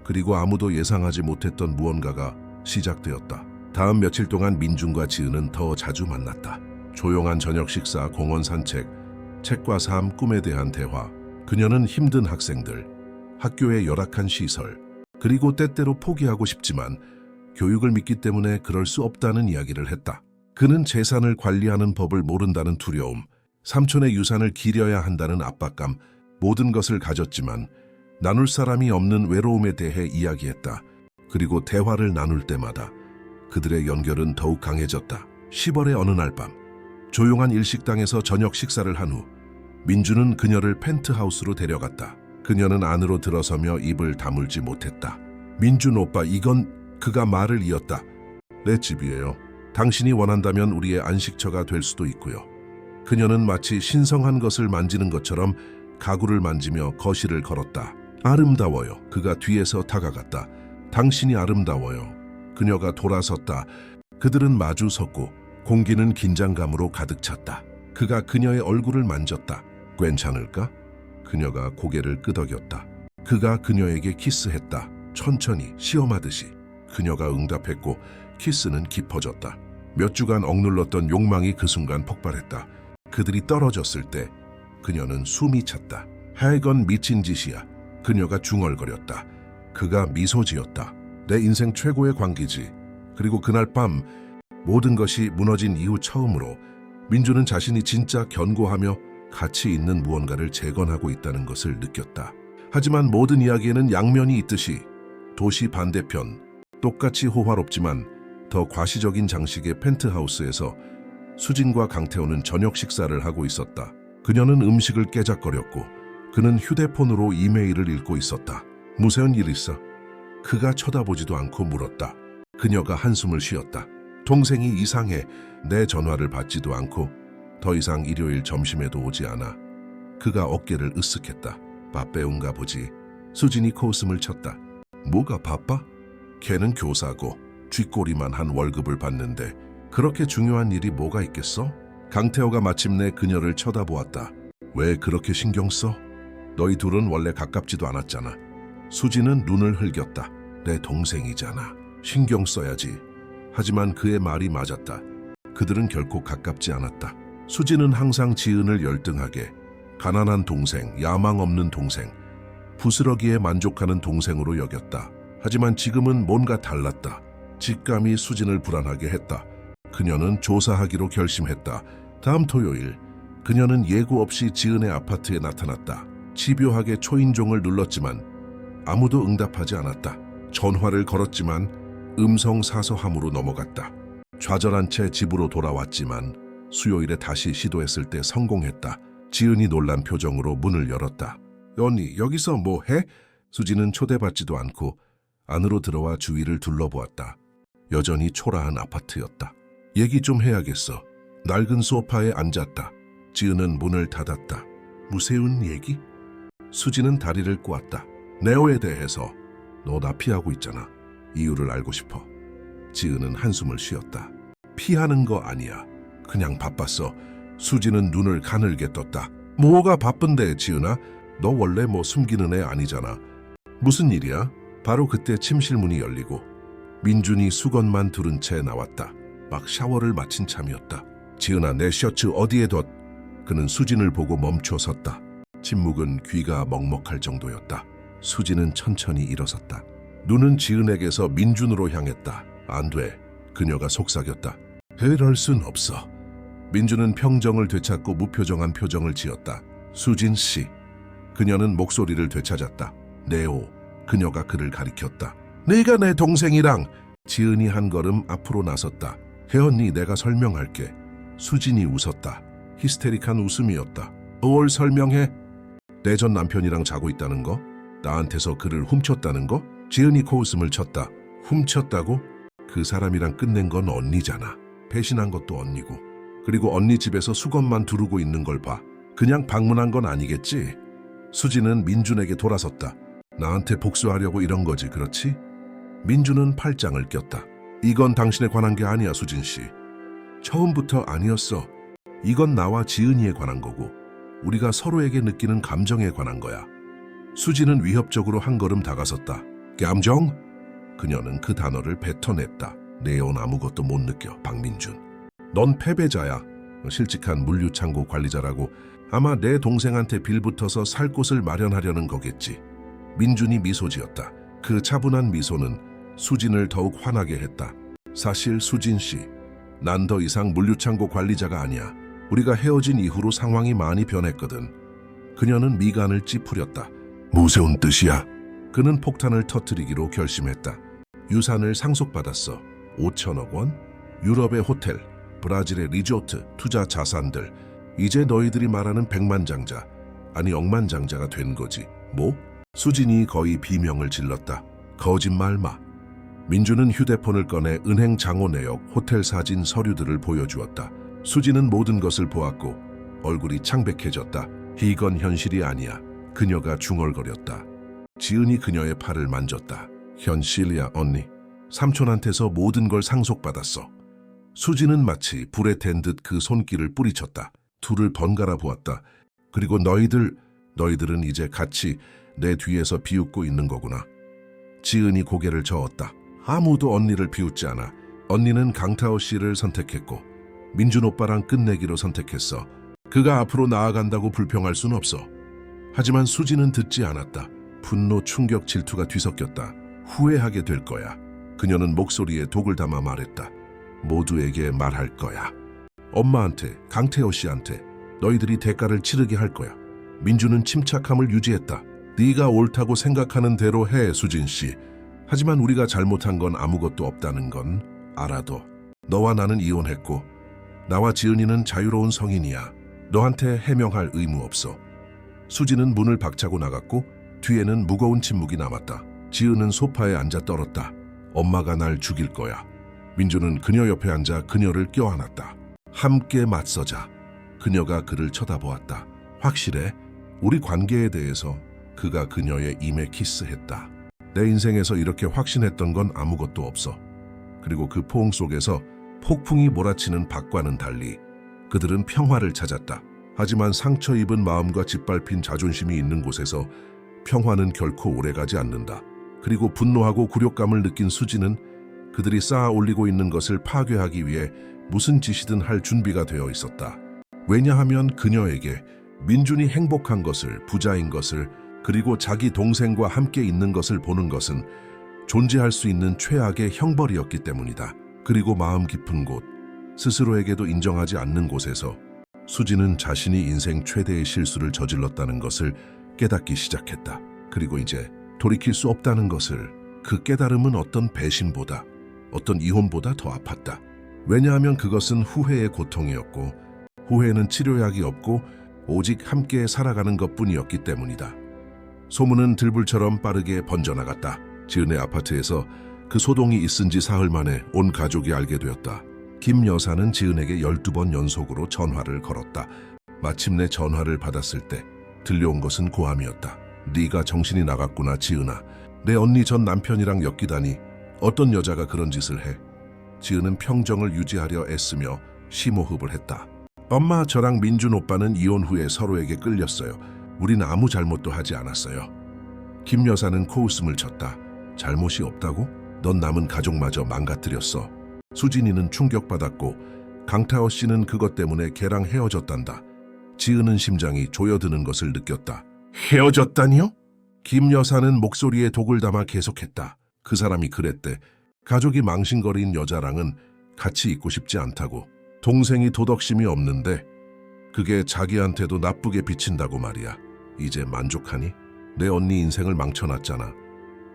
Speaker 1: 그리고 아무도 예상하지 못했던 무언가가 시작되었다. 다음 며칠 동안 민준과 지은은 더 자주 만났다. 조용한 저녁 식사, 공원 산책, 책과 삶, 꿈에 대한 대화. 그녀는 힘든 학생들, 학교의 열악한 시설, 그리고 때때로 포기하고 싶지만 교육을 믿기 때문에 그럴 수 없다는 이야기를 했다. 그는 재산을 관리하는 법을 모른다는 두려움, 삼촌의 유산을 기려야 한다는 압박감, 모든 것을 가졌지만 나눌 사람이 없는 외로움에 대해 이야기했다. 그리고 대화를 나눌 때마다 그들의 연결은 더욱 강해졌다. 10월의 어느 날 밤, 조용한 일식당에서 저녁 식사를 한 후 민준은 그녀를 펜트하우스로 데려갔다. 그녀는 안으로 들어서며 입을 다물지 못했다. 민준 오빠, 이건... 그가 말을 이었다. 내 집이에요. 당신이 원한다면 우리의 안식처가 될 수도 있고요. 그녀는 마치 신성한 것을 만지는 것처럼 가구를 만지며 거실을 걸었다. 아름다워요. 그가 뒤에서 다가갔다. 당신이 아름다워요. 그녀가 돌아섰다. 그들은 마주 섰고 공기는 긴장감으로 가득 찼다. 그가 그녀의 얼굴을 만졌다. 괜찮을까? 그녀가 고개를 끄덕였다. 그가 그녀에게 키스했다. 천천히, 시험하듯이. 그녀가 응답했고 키스는 깊어졌다. 몇 주간 억눌렀던 욕망이 그 순간 폭발했다. 그들이 떨어졌을 때 그녀는 숨이 찼다. 하여간 미친 짓이야. 그녀가 중얼거렸다. 그가 미소 지었다. 내 인생 최고의 관계지. 그리고 그날 밤 모든 것이 무너진 이후 처음으로 민주는 자신이 진짜 견고하며 가치 있는 무언가를 재건하고 있다는 것을 느꼈다. 하지만 모든 이야기에는 양면이 있듯이 도시 반대편, 똑같이 호화롭지만 더 과시적인 장식의 펜트하우스에서 수진과 강태호는 저녁 식사를 하고 있었다. 그녀는 음식을 깨작거렸고 그는 휴대폰으로 이메일을 읽고 있었다. 무슨 일 있어? 그가 쳐다보지도 않고 물었다. 그녀가 한숨을 쉬었다. 동생이 이상해. 내 전화를 받지도 않고 더 이상 일요일 점심에도 오지 않아. 그가 어깨를 으쓱했다. 바빠온가 보지. 수진이 코웃음을 쳤다. 뭐가 바빠? 걔는 교사고 쥐꼬리만 한 월급을 받는데 그렇게 중요한 일이 뭐가 있겠어? 강태호가 마침내 그녀를 쳐다보았다. 왜 그렇게 신경 써? 너희 둘은 원래 가깝지도 않았잖아. 수진은 눈을 흘겼다. 내 동생이잖아. 신경 써야지. 하지만 그의 말이 맞았다. 그들은 결코 가깝지 않았다. 수진은 항상 지은을 열등하게 가난한 동생, 야망 없는 동생, 부스러기에 만족하는 동생으로 여겼다. 하지만 지금은 뭔가 달랐다. 직감이 수진을 불안하게 했다. 그녀는 조사하기로 결심했다. 다음 토요일 그녀는 예고 없이 지은의 아파트에 나타났다. 집요하게 초인종을 눌렀지만 아무도 응답하지 않았다. 전화를 걸었지만 음성 사서함으로 넘어갔다. 좌절한 채 집으로 돌아왔지만 수요일에 다시 시도했을 때 성공했다. 지은이 놀란 표정으로 문을 열었다. 언니, 여기서 뭐 해? 수진은 초대받지도 않고 안으로 들어와 주위를 둘러보았다. 여전히 초라한 아파트였다. 얘기 좀 해야겠어. 낡은 소파에 앉았다. 지은은 문을 닫았다. 무세운 얘기? 수진은 다리를 꼬았다. 네오에 대해서. 너 나 피하고 있잖아. 이유를 알고 싶어. 지은은 한숨을 쉬었다. 피하는 거 아니야. 그냥 바빴어. 수진은 눈을 가늘게 떴다. 뭐가 바쁜데, 지은아? 너 원래 뭐 숨기는 애 아니잖아. 무슨 일이야? 바로 그때 침실 문이 열리고 민준이 수건만 두른 채 나왔다. 막 샤워를 마친 참이었다. 지은아, 내 셔츠 어디에 뒀? 그는 수진을 보고 멈춰 섰다. 침묵은 귀가 먹먹할 정도였다. 수진은 천천히 일어섰다. 눈은 지은에게서 민준으로 향했다. 안 돼. 그녀가 속삭였다. 그럴 순 없어. 민준은 평정을 되찾고 무표정한 표정을 지었다. 수진 씨. 그녀는 목소리를 되찾았다. 네오. 그녀가 그를 가리켰다. 네가 내 동생이랑. 지은이 한 걸음 앞으로 나섰다. 혜언니, 내가 설명할게. 수진이 웃었다. 히스테릭한 웃음이었다. 뭘 설명해? 내 전 남편이랑 자고 있다는 거? 나한테서 그를 훔쳤다는 거? 지은이 코웃음을 쳤다. 훔쳤다고? 그 사람이랑 끝낸 건 언니잖아. 배신한 것도 언니고. 그리고 언니 집에서 수건만 두르고 있는 걸 봐. 그냥 방문한 건 아니겠지? 수진은 민준에게 돌아섰다. 나한테 복수하려고 이런 거지, 그렇지? 민준은 팔짱을 꼈다. 이건 당신에 관한 게 아니야, 수진 씨. 처음부터 아니었어. 이건 나와 지은이에 관한 거고 우리가 서로에게 느끼는 감정에 관한 거야. 수진은 위협적으로 한 걸음 다가섰다. 감정? 그녀는 그 단어를 뱉어냈다. 내온 아무것도 못 느껴, 박민준. 넌 패배자야. 실직한 물류창고 관리자라고. 아마 내 동생한테 빌붙어서 살 곳을 마련하려는 거겠지. 민준이 미소 지었다. 그 차분한 미소는 수진을 더욱 화나게 했다. 사실 수진 씨, 난 더 이상 물류창고 관리자가 아니야. 우리가 헤어진 이후로 상황이 많이 변했거든. 그녀는 미간을 찌푸렸다. 무서운 뜻이야. 그는 폭탄을 터뜨리기로 결심했다. 유산을 상속받았어. 5천억 원? 유럽의 호텔, 브라질의 리조트, 투자 자산들. 이제 너희들이 말하는 백만장자, 아니 억만장자가 된 거지. 뭐? 수진이 거의 비명을 질렀다. 거짓말 마. 민주는 휴대폰을 꺼내 은행 장호 내역, 호텔 사진, 서류들을 보여주었다. 수진은 모든 것을 보았고 얼굴이 창백해졌다. 이건 현실이 아니야. 그녀가 중얼거렸다. 지은이 그녀의 팔을 만졌다. 현실이야, 언니. 삼촌한테서 모든 걸 상속받았어. 수진은 마치 불에 댄 듯 그 손길을 뿌리쳤다. 둘을 번갈아 보았다. 그리고 너희들은 이제 같이 내 뒤에서 비웃고 있는 거구나. 지은이 고개를 저었다. 아무도 언니를 비웃지 않아. 언니는 강타오 씨를 선택했고 민준 오빠랑 끝내기로 선택했어. 그가 앞으로 나아간다고 불평할 순 없어. 하지만 수지는 듣지 않았다. 분노, 충격, 질투가 뒤섞였다. 후회하게 될 거야. 그녀는 목소리에 독을 담아 말했다. 모두에게 말할 거야. 엄마한테, 강태호 씨한테 너희들이 대가를 치르게 할 거야. 민주는 침착함을 유지했다. 네가 옳다고 생각하는 대로 해, 수진 씨. 하지만 우리가 잘못한 건 아무것도 없다는 건 알아도. 너와 나는 이혼했고 나와 지은이는 자유로운 성인이야. 너한테 해명할 의무 없어. 수지는 문을 박차고 나갔고 뒤에는 무거운 침묵이 남았다. 지은은 소파에 앉아 떨었다. 엄마가 날 죽일 거야. 민주는 그녀 옆에 앉아 그녀를 껴안았다. 함께 맞서자. 그녀가 그를 쳐다보았다. 확실해? 우리 관계에 대해서. 그가 그녀의 입에 키스했다. 내 인생에서 이렇게 확신했던 건 아무것도 없어. 그리고 그 포옹 속에서 폭풍이 몰아치는 밖과는 달리 그들은 평화를 찾았다. 하지만 상처 입은 마음과 짓밟힌 자존심이 있는 곳에서 평화는 결코 오래가지 않는다. 그리고 분노하고 굴욕감을 느낀 수지는 그들이 쌓아 올리고 있는 것을 파괴하기 위해 무슨 짓이든 할 준비가 되어 있었다. 왜냐하면 그녀에게 민준이 행복한 것을, 부자인 것을, 그리고 자기 동생과 함께 있는 것을 보는 것은 존재할 수 있는 최악의 형벌이었기 때문이다. 그리고 마음 깊은 곳, 스스로에게도 인정하지 않는 곳에서 수지는 자신이 인생 최대의 실수를 저질렀다는 것을 깨닫기 시작했다. 그리고 이제 돌이킬 수 없다는 것을. 그 깨달음은 어떤 배신보다, 어떤 이혼보다 더 아팠다. 왜냐하면 그것은 후회의 고통이었고 후회는 치료약이 없고 오직 함께 살아가는 것뿐이었기 때문이다. 소문은 들불처럼 빠르게 번져나갔다. 지은의 아파트에서 그 소동이 있은 지 사흘 만에 온 가족이 알게 되었다. 김 여사는 지은에게 12번 연속으로 전화를 걸었다. 마침내 전화를 받았을 때 들려온 것은 고함이었다. 네가 정신이 나갔구나, 지은아. 내 언니 전 남편이랑 엮이다니. 어떤 여자가 그런 짓을 해. 지은은 평정을 유지하려 애쓰며 심호흡을 했다. 엄마, 저랑 민준 오빠는 이혼 후에 서로에게 끌렸어요. 우린 아무 잘못도 하지 않았어요. 김 여사는 코웃음을 쳤다. 잘못이 없다고? 넌 남은 가족마저 망가뜨렸어. 수진이는 충격받았고 강타호 씨는 그것 때문에 걔랑 헤어졌단다. 지은은 심장이 조여드는 것을 느꼈다. 헤어졌다니요? 김 여사는 목소리에 독을 담아 계속했다. 그 사람이 그랬대. 가족이 망신거린 여자랑은 같이 있고 싶지 않다고. 동생이 도덕심이 없는데 그게 자기한테도 나쁘게 비친다고 말이야. 이제 만족하니? 내 언니 인생을 망쳐놨잖아.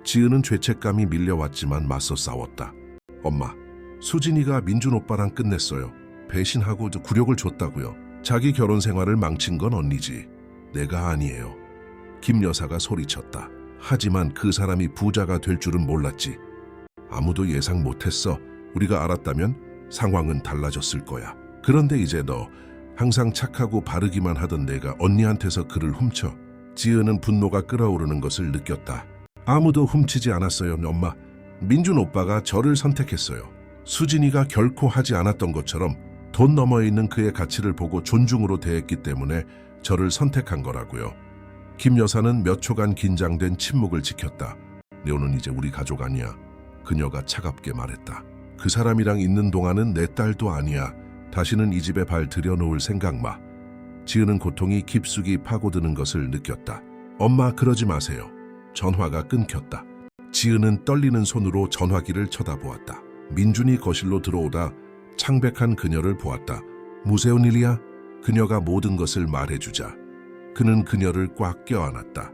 Speaker 1: 지은은 죄책감이 밀려왔지만 맞서 싸웠다. 엄마, 수진이가 민준 오빠랑 끝냈어요. 배신하고 굴욕을 줬다고요. 자기 결혼 생활을 망친 건 언니지. 내가 아니에요. 김 여사가 소리쳤다. 하지만 그 사람이 부자가 될 줄은 몰랐지. 아무도 예상 못했어. 우리가 알았다면 상황은 달라졌을 거야. 그런데 이제 너 항상 착하고 바르기만 하던 내가 언니한테서 그를 훔쳐. 지은은 분노가 끓어오르는 것을 느꼈다. 아무도 훔치지 않았어요, 엄마. 민준 오빠가 저를 선택했어요. 수진이가 결코 하지 않았던 것처럼 돈 너머에 있는 그의 가치를 보고 존중으로 대했기 때문에 저를 선택한 거라고요. 김 여사는 몇 초간 긴장된 침묵을 지켰다. 네오는 이제 우리 가족 아니야. 그녀가 차갑게 말했다. 그 사람이랑 있는 동안은 내 딸도 아니야. 다시는 이 집에 발 들여놓을 생각 마. 지은은 고통이 깊숙이 파고드는 것을 느꼈다. 엄마, 그러지 마세요. 전화가 끊겼다. 지은은 떨리는 손으로 전화기를 쳐다보았다. 민준이 거실로 들어오다 창백한 그녀를 보았다. 무서운 일이야? 그녀가 모든 것을 말해주자 그는 그녀를 꽉 껴안았다.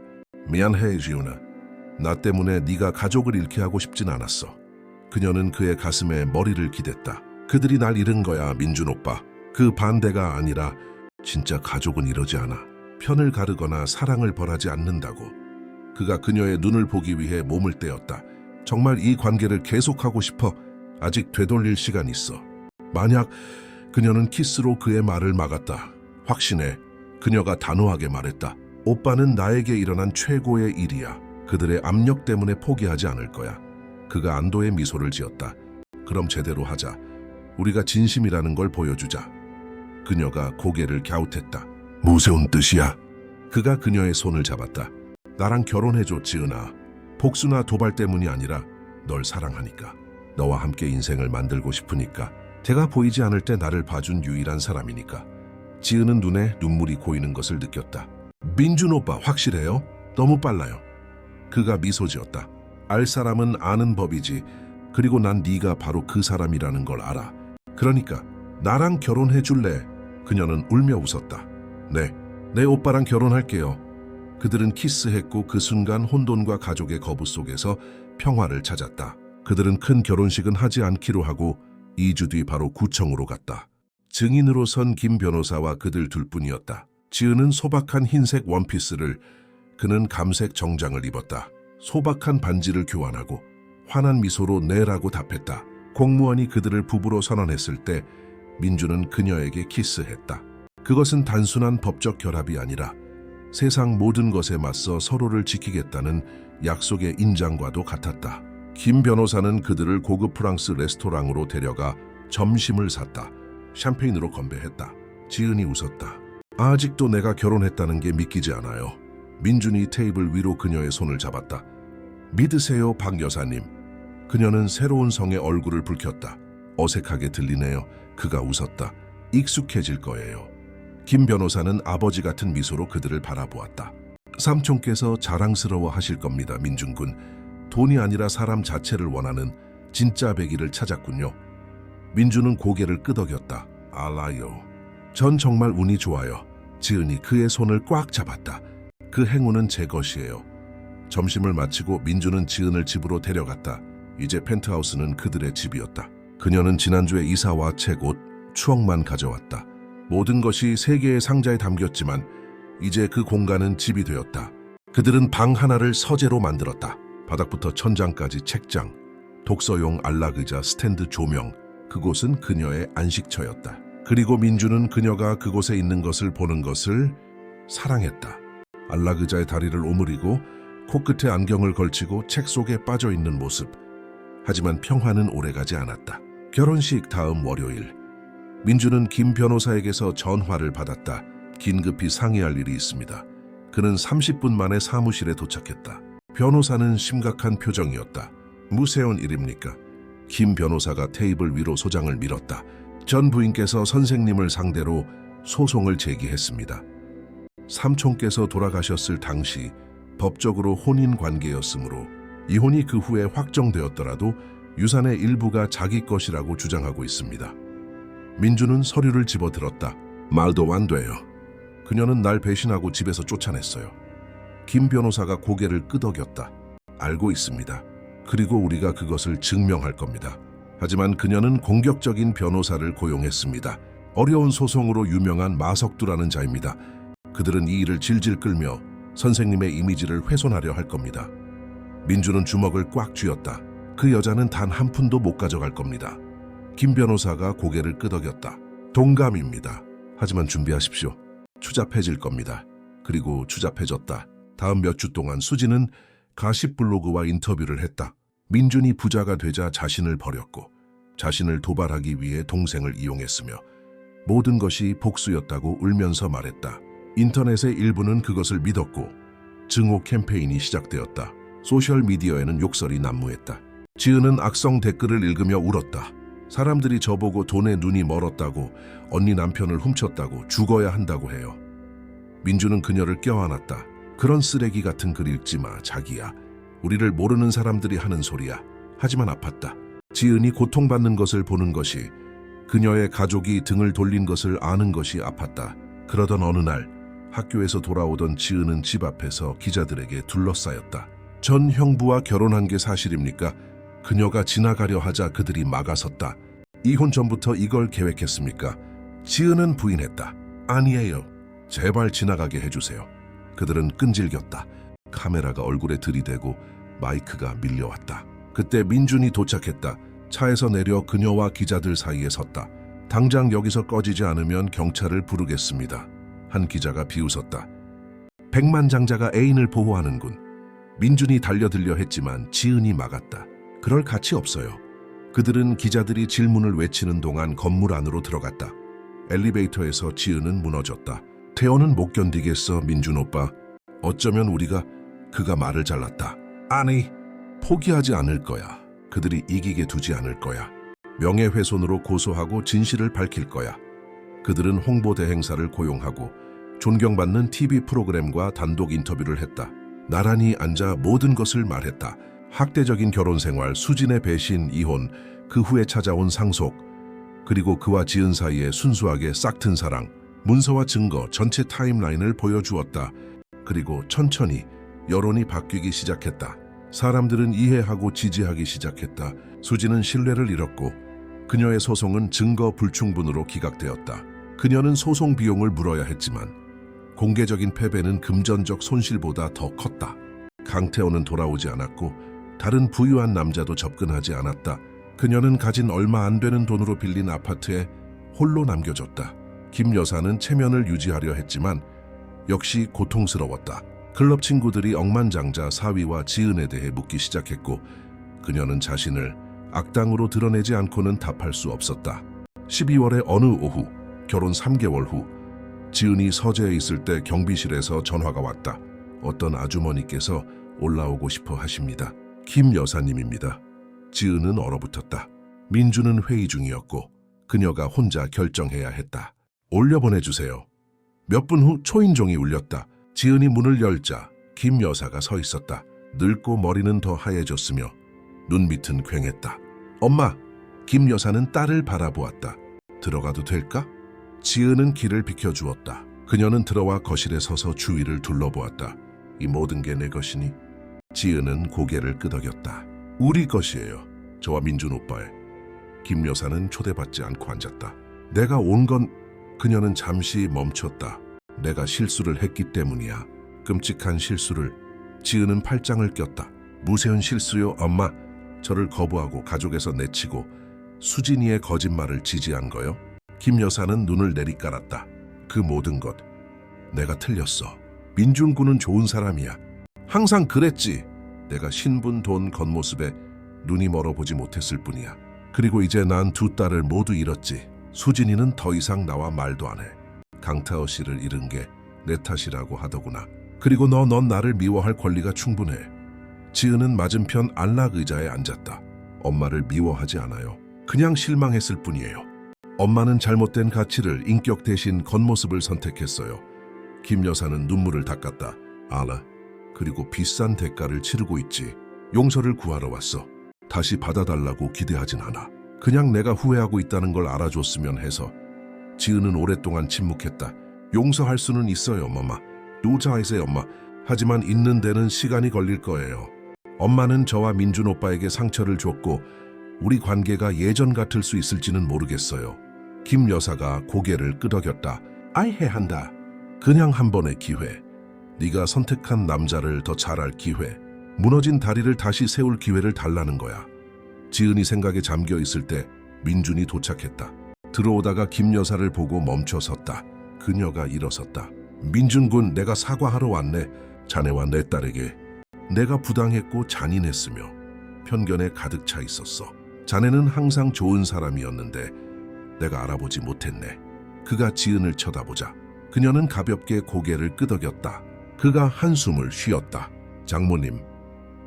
Speaker 1: 미안해, 지은아. 나 때문에 네가 가족을 잃게 하고 싶진 않았어. 그녀는 그의 가슴에 머리를 기댔다. 그들이 날 잃은 거야, 민준 오빠. 그 반대가 아니라 진짜 가족은 이러지 않아. 편을 가르거나 사랑을 벌하지 않는다고. 그가 그녀의 눈을 보기 위해 몸을 떼었다. 정말 이 관계를 계속하고 싶어. 아직 되돌릴 시간 있어. 만약 그녀는 키스로 그의 말을 막았다. 확신해. 그녀가 단호하게 말했다. 오빠는 나에게 일어난 최고의 일이야. 그들의 압력 때문에 포기하지 않을 거야. 그가 안도의 미소를 지었다. 그럼 제대로 하자. 우리가 진심이라는 걸 보여주자. 그녀가 고개를 갸웃했다. 무서운 뜻이야. 그가 그녀의 손을 잡았다. 나랑 결혼해줘, 지은아. 복수나 도발 때문이 아니라 널 사랑하니까. 너와 함께 인생을 만들고 싶으니까. 제가 보이지 않을 때 나를 봐준 유일한 사람이니까. 지은은 눈에 눈물이 고이는 것을 느꼈다. 민준 오빠 확실해요? 너무 빨라요. 그가 미소 지었다. 알 사람은 아는 법이지. 그리고 난 네가 바로 그 사람이라는 걸 알아. 그러니까 나랑 결혼해 줄래? 그녀는 울며 웃었다. 네, 내 오빠랑 결혼할게요. 그들은 키스했고 그 순간 혼돈과 가족의 거부 속에서 평화를 찾았다. 그들은 큰 결혼식은 하지 않기로 하고 2주 뒤 바로 구청으로 갔다. 증인으로 선 김 변호사와 그들 둘뿐이었다. 지은은 소박한 흰색 원피스를, 그는 감색 정장을 입었다. 소박한 반지를 교환하고 환한 미소로 네라고 답했다. 공무원이 그들을 부부로 선언했을 때 민주는 그녀에게 키스했다. 그것은 단순한 법적 결합이 아니라 세상 모든 것에 맞서 서로를 지키겠다는 약속의 인장과도 같았다. 김 변호사는 그들을 고급 프랑스 레스토랑으로 데려가 점심을 샀다. 샴페인으로 건배했다. 지은이 웃었다. 아직도 내가 결혼했다는 게 믿기지 않아요. 민준이 테이블 위로 그녀의 손을 잡았다. 믿으세요, 박 여사님. 그녀는 새로운 성의 얼굴을 붉혔다. 어색하게 들리네요. 그가 웃었다. 익숙해질 거예요. 김 변호사는 아버지 같은 미소로 그들을 바라보았다. 삼촌께서 자랑스러워 하실 겁니다, 민준군. 돈이 아니라 사람 자체를 원하는 진짜 배기를 찾았군요. 민준은 고개를 끄덕였다. 알아요. 전 정말 운이 좋아요. 지은이 그의 손을 꽉 잡았다. 그 행운은 제 것이에요. 점심을 마치고 민준은 지은을 집으로 데려갔다. 이제 펜트하우스는 그들의 집이었다. 그녀는 지난주에 이사와 책, 옷, 추억만 가져왔다. 모든 것이 세 개의 상자에 담겼지만 이제 그 공간은 집이 되었다. 그들은 방 하나를 서재로 만들었다. 바닥부터 천장까지 책장, 독서용 안락의자, 스탠드 조명, 그곳은 그녀의 안식처였다. 그리고 민주는 그녀가 그곳에 있는 것을 보는 것을 사랑했다. 안락의자의 다리를 오므리고 코끝에 안경을 걸치고 책 속에 빠져있는 모습. 하지만 평화는 오래가지 않았다. 결혼식 다음 월요일, 민주는 김 변호사에게서 전화를 받았다. 긴급히 상의할 일이 있습니다. 그는 30분 만에 사무실에 도착했다. 변호사는 심각한 표정이었다. 무슨 일입니까? 김 변호사가 테이블 위로 소장을 밀었다. 전 부인께서 선생님을 상대로 소송을 제기했습니다. 삼촌께서 돌아가셨을 당시 법적으로 혼인 관계였으므로 이혼이 그 후에 확정되었더라도 유산의 일부가 자기 것이라고 주장하고 있습니다. 민주는 서류를 집어들었다. 말도 안 돼요. 그녀는 날 배신하고 집에서 쫓아냈어요. 김 변호사가 고개를 끄덕였다. 알고 있습니다. 그리고 우리가 그것을 증명할 겁니다. 하지만 그녀는 공격적인 변호사를 고용했습니다. 어려운 소송으로 유명한 마석두라는 자입니다. 그들은 이 일을 질질 끌며 선생님의 이미지를 훼손하려 할 겁니다. 민주는 주먹을 꽉 쥐었다. 그 여자는 단 한 푼도 못 가져갈 겁니다. 김 변호사가 고개를 끄덕였다. 동감입니다. 하지만 준비하십시오. 추잡해질 겁니다. 그리고 추잡해졌다. 다음 몇 주 동안 수지는 가십 블로그와 인터뷰를 했다. 민준이 부자가 되자 자신을 버렸고 자신을 도발하기 위해 동생을 이용했으며 모든 것이 복수였다고 울면서 말했다. 인터넷의 일부는 그것을 믿었고 증오 캠페인이 시작되었다. 소셜미디어에는 욕설이 난무했다. 지은은 악성 댓글을 읽으며 울었다. 사람들이 저보고 돈에 눈이 멀었다고, 언니 남편을 훔쳤다고, 죽어야 한다고 해요. 민주는 그녀를 껴안았다. 그런 쓰레기 같은 글 읽지 마, 자기야. 우리를 모르는 사람들이 하는 소리야. 하지만 아팠다. 지은이 고통받는 것을 보는 것이, 그녀의 가족이 등을 돌린 것을 아는 것이 아팠다. 그러던 어느 날 학교에서 돌아오던 지은은 집 앞에서 기자들에게 둘러싸였다. 전 형부와 결혼한 게 사실입니까? 그녀가 지나가려 하자 그들이 막아섰다. 이혼 전부터 이걸 계획했습니까? 지은은 부인했다. 아니에요. 제발 지나가게 해주세요. 그들은 끈질겼다. 카메라가 얼굴에 들이대고 마이크가 밀려왔다. 그때 민준이 도착했다. 차에서 내려 그녀와 기자들 사이에 섰다. 당장 여기서 꺼지지 않으면 경찰을 부르겠습니다. 한 기자가 비웃었다. 백만장자가 애인을 보호하는군. 민준이 달려들려 했지만 지은이 막았다. 그럴 가치 없어요. 그들은 기자들이 질문을 외치는 동안 건물 안으로 들어갔다. 엘리베이터에서 지은은 무너졌다. 태연은 못 견디겠어, 민준 오빠. 어쩌면 우리가... 그가 말을 잘랐다. 아니, 포기하지 않을 거야. 그들이 이기게 두지 않을 거야. 명예훼손으로 고소하고 진실을 밝힐 거야. 그들은 홍보대 행사를 고용하고 존경받는 TV 프로그램과 단독 인터뷰를 했다. 나란히 앉아 모든 것을 말했다. 학대적인 결혼 생활, 수진의 배신, 이혼, 그 후에 찾아온 상속. 그리고 그와 지은 사이에 순수하게 싹튼 사랑, 문서와 증거, 전체 타임라인을 보여주었다. 그리고 천천히 여론이 바뀌기 시작했다. 사람들은 이해하고 지지하기 시작했다. 수지는 신뢰를 잃었고 그녀의 소송은 증거 불충분으로 기각되었다. 그녀는 소송 비용을 물어야 했지만 공개적인 패배는 금전적 손실보다 더 컸다. 강태호는 돌아오지 않았고 다른 부유한 남자도 접근하지 않았다. 그녀는 가진 얼마 안 되는 돈으로 빌린 아파트에 홀로 남겨졌다. 김 여사는 체면을 유지하려 했지만 역시 고통스러웠다. 클럽 친구들이 억만장자 사위와 지은에 대해 묻기 시작했고 그녀는 자신을 악당으로 드러내지 않고는 답할 수 없었다. 12월의 어느 오후, 결혼 3개월 후 지은이 서재에 있을 때 경비실에서 전화가 왔다. 어떤 아주머니께서 올라오고 싶어 하십니다. 김 여사님입니다. 지은은 얼어붙었다. 민주는 회의 중이었고 그녀가 혼자 결정해야 했다. 올려보내주세요. 몇 분 후 초인종이 울렸다. 지은이 문을 열자 김 여사가 서 있었다. 늙고 머리는 더 하얘졌으며 눈밑은 괭했다. 엄마! 김 여사는 딸을 바라보았다. 들어가도 될까? 지은은 길을 비켜주었다. 그녀는 들어와 거실에 서서 주위를 둘러보았다. 이 모든 게 내 것이니? 지은은 고개를 끄덕였다. 우리 것이에요. 저와 민준 오빠의. 김 여사는 초대받지 않고 앉았다. 내가 온 건... 그녀는 잠시 멈췄다. 내가 실수를 했기 때문이야. 끔찍한 실수를. 지은은 팔짱을 꼈다. 무서운 실수요, 엄마. 저를 거부하고 가족에서 내치고 수진이의 거짓말을 지지한 거요? 김 여사는 눈을 내리깔았다. 그 모든 것. 내가 틀렸어. 민준 군은 좋은 사람이야. 항상 그랬지. 내가 신분, 돈, 겉모습에 눈이 멀어보지 못했을 뿐이야. 그리고 이제 난 두 딸을 모두 잃었지. 수진이는 더 이상 나와 말도 안 해. 강태호 씨를 잃은 게 내 탓이라고 하더구나. 그리고 넌 나를 미워할 권리가 충분해. 지은은 맞은편 안락 의자에 앉았다. 엄마를 미워하지 않아요. 그냥 실망했을 뿐이에요. 엄마는 잘못된 가치를 인격 대신 겉모습을 선택했어요. 김 여사는 눈물을 닦았다. 알아. 그리고 비싼 대가를 치르고 있지. 용서를 구하러 왔어. 다시 받아달라고 기대하진 않아. 그냥 내가 후회하고 있다는 걸 알아줬으면 해서. 지은은 오랫동안 침묵했다. 용서할 수는 있어요, 엄마. 누자이세 엄마. 하지만 있는 데는 시간이 걸릴 거예요. 엄마는 저와 민준 오빠에게 상처를 줬고 우리 관계가 예전 같을 수 있을지는 모르겠어요. 김 여사가 고개를 끄덕였다. 아이해한다. 그냥 한 번의 기회. 네가 선택한 남자를 더 잘할 기회. 무너진 다리를 다시 세울 기회를 달라는 거야. 지은이 생각에 잠겨 있을 때 민준이 도착했다. 들어오다가 김 여사를 보고 멈춰 섰다. 그녀가 일어섰다. 민준 군, 내가 사과하러 왔네. 자네와 내 딸에게. 내가 부당했고 잔인했으며 편견에 가득 차 있었어. 자네는 항상 좋은 사람이었는데 내가 알아보지 못했네. 그가 지은을 쳐다보자 그녀는 가볍게 고개를 끄덕였다. 그가 한숨을 쉬었다.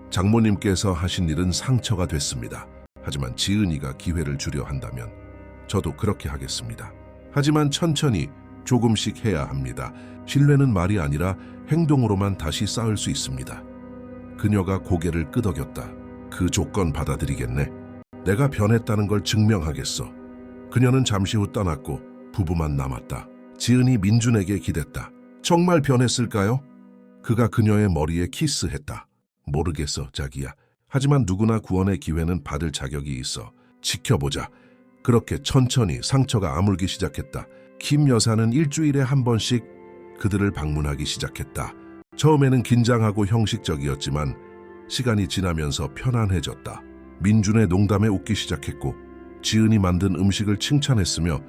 Speaker 1: 장모님께서 하신 일은 상처가 됐습니다. 하지만 지은이가 기회를 주려 한다면 저도 그렇게 하겠습니다. 하지만 천천히 조금씩 해야 합니다. 신뢰는 말이 아니라 행동으로만 다시 쌓을 수 있습니다. 그녀가 고개를 끄덕였다. 그 조건 받아들이겠네. 내가 변했다는 걸 증명하겠어. 그녀는 잠시 후 떠났고 부부만 남았다. 지은이 민준에게 기댔다. 정말 변했을까요? 그가 그녀의 머리에 키스했다. 모르겠어, 자기야. 하지만 누구나 구원의 기회는 받을 자격이 있어. 지켜보자. 그렇게 천천히 상처가 아물기 시작했다. 김 여사는 일주일에 한 번씩 그들을 방문하기 시작했다. 처음에는 긴장하고 형식적이었지만 시간이 지나면서 편안해졌다. 민준의 농담에 웃기 시작했고 지은이 만든 음식을 칭찬했으며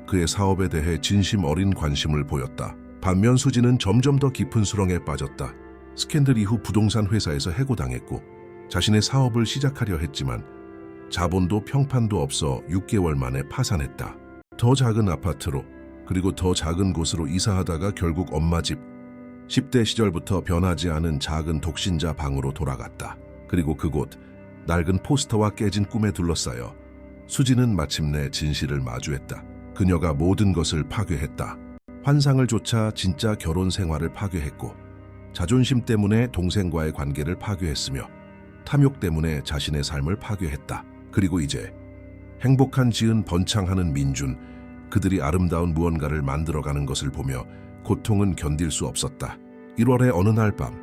Speaker 1: 그의 사업에 대해 진심 어린 관심을 보였다. 반면 수지는 점점 더 깊은 수렁에 빠졌다. 스캔들 이후 부동산 회사에서 해고당했고 자신의 사업을 시작하려 했지만 자본도 평판도 없어 6개월 만에 파산했다. 더 작은 아파트로 그리고 더 작은 곳으로 이사하다가 결국 엄마 집 10대 시절부터 변하지 않은 작은 독신자 방으로 돌아갔다. 그리고 그곳 낡은 포스터와 깨진 꿈에 둘러싸여 수지는 마침내 진실을 마주했다. 그녀가 모든 것을 파괴했다. 환상을 쫓아 진짜 결혼 생활을 파괴했고 자존심 때문에 동생과의 관계를 파괴했으며 탐욕 때문에 자신의 삶을 파괴했다. 그리고 이제 행복한 지은 번창하는 민준, 그들이 아름다운 무언가를 만들어가는 것을 보며 고통은 견딜 수 없었다. 1월의 어느 날 밤,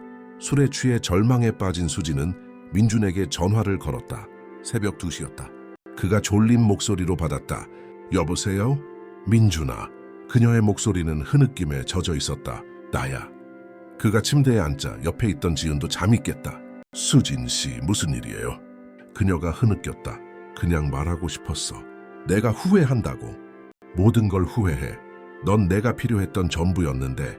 Speaker 1: 술에 취해 절망에 빠진 수진은 민준에게 전화를 걸었다. 새벽 2시였다. 그가 졸린 목소리로 받았다. 여보세요? 민준아. 그녀의 목소리는 흐느낌에 젖어 있었다. 나야. 그가 침대에 앉자 옆에 있던 지은도 잠이 깼다. 수진 씨, 무슨 일이에요? 그녀가 흐느꼈다. 그냥 말하고 싶었어. 내가 후회한다고. 모든 걸 후회해. 넌 내가 필요했던 전부였는데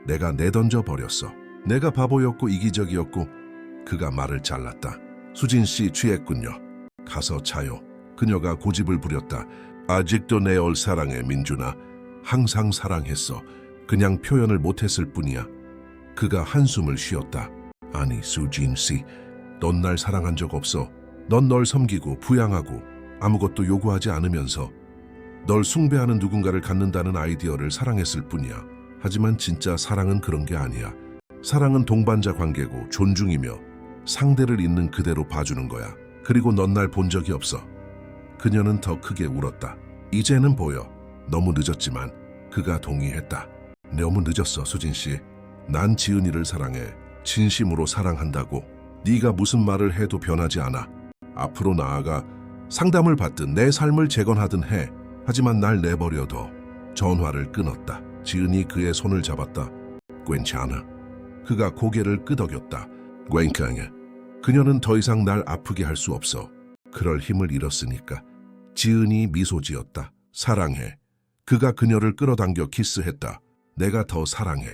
Speaker 1: 내가 내던져 버렸어. 내가 바보였고 이기적이었고. 그가 말을 잘랐다. 수진 씨 취했군요. 가서 자요. 그녀가 고집을 부렸다. 아직도 내 올 사랑해, 민준아. 항상 사랑했어. 그냥 표현을 못했을 뿐이야. 그가 한숨을 쉬었다. 아니, 수진 씨, 넌 날 사랑한 적 없어. 넌 널 섬기고 부양하고 아무것도 요구하지 않으면서 널 숭배하는 누군가를 갖는다는 아이디어를 사랑했을 뿐이야. 하지만 진짜 사랑은 그런 게 아니야. 사랑은 동반자 관계고 존중이며 상대를 있는 그대로 봐주는 거야. 그리고 넌 날 본 적이 없어. 그녀는 더 크게 울었다. 이제는 보여. 너무 늦었지만. 그가 동의했다. 너무 늦었어, 수진 씨. 난 지은이를 사랑해. 진심으로 사랑한다고. 네가 무슨 말을 해도 변하지 않아. 앞으로 나아가. 상담을 받든 내 삶을 재건하든 해. 하지만 날 내버려둬. 전화를 끊었다. 지은이 그의 손을 잡았다. 괜찮아. 그가 고개를 끄덕였다. 괜찮아. 그녀는 더 이상 날 아프게 할 수 없어. 그럴 힘을 잃었으니까. 지은이 미소 지었다. 사랑해. 그가 그녀를 끌어당겨 키스했다. 내가 더 사랑해.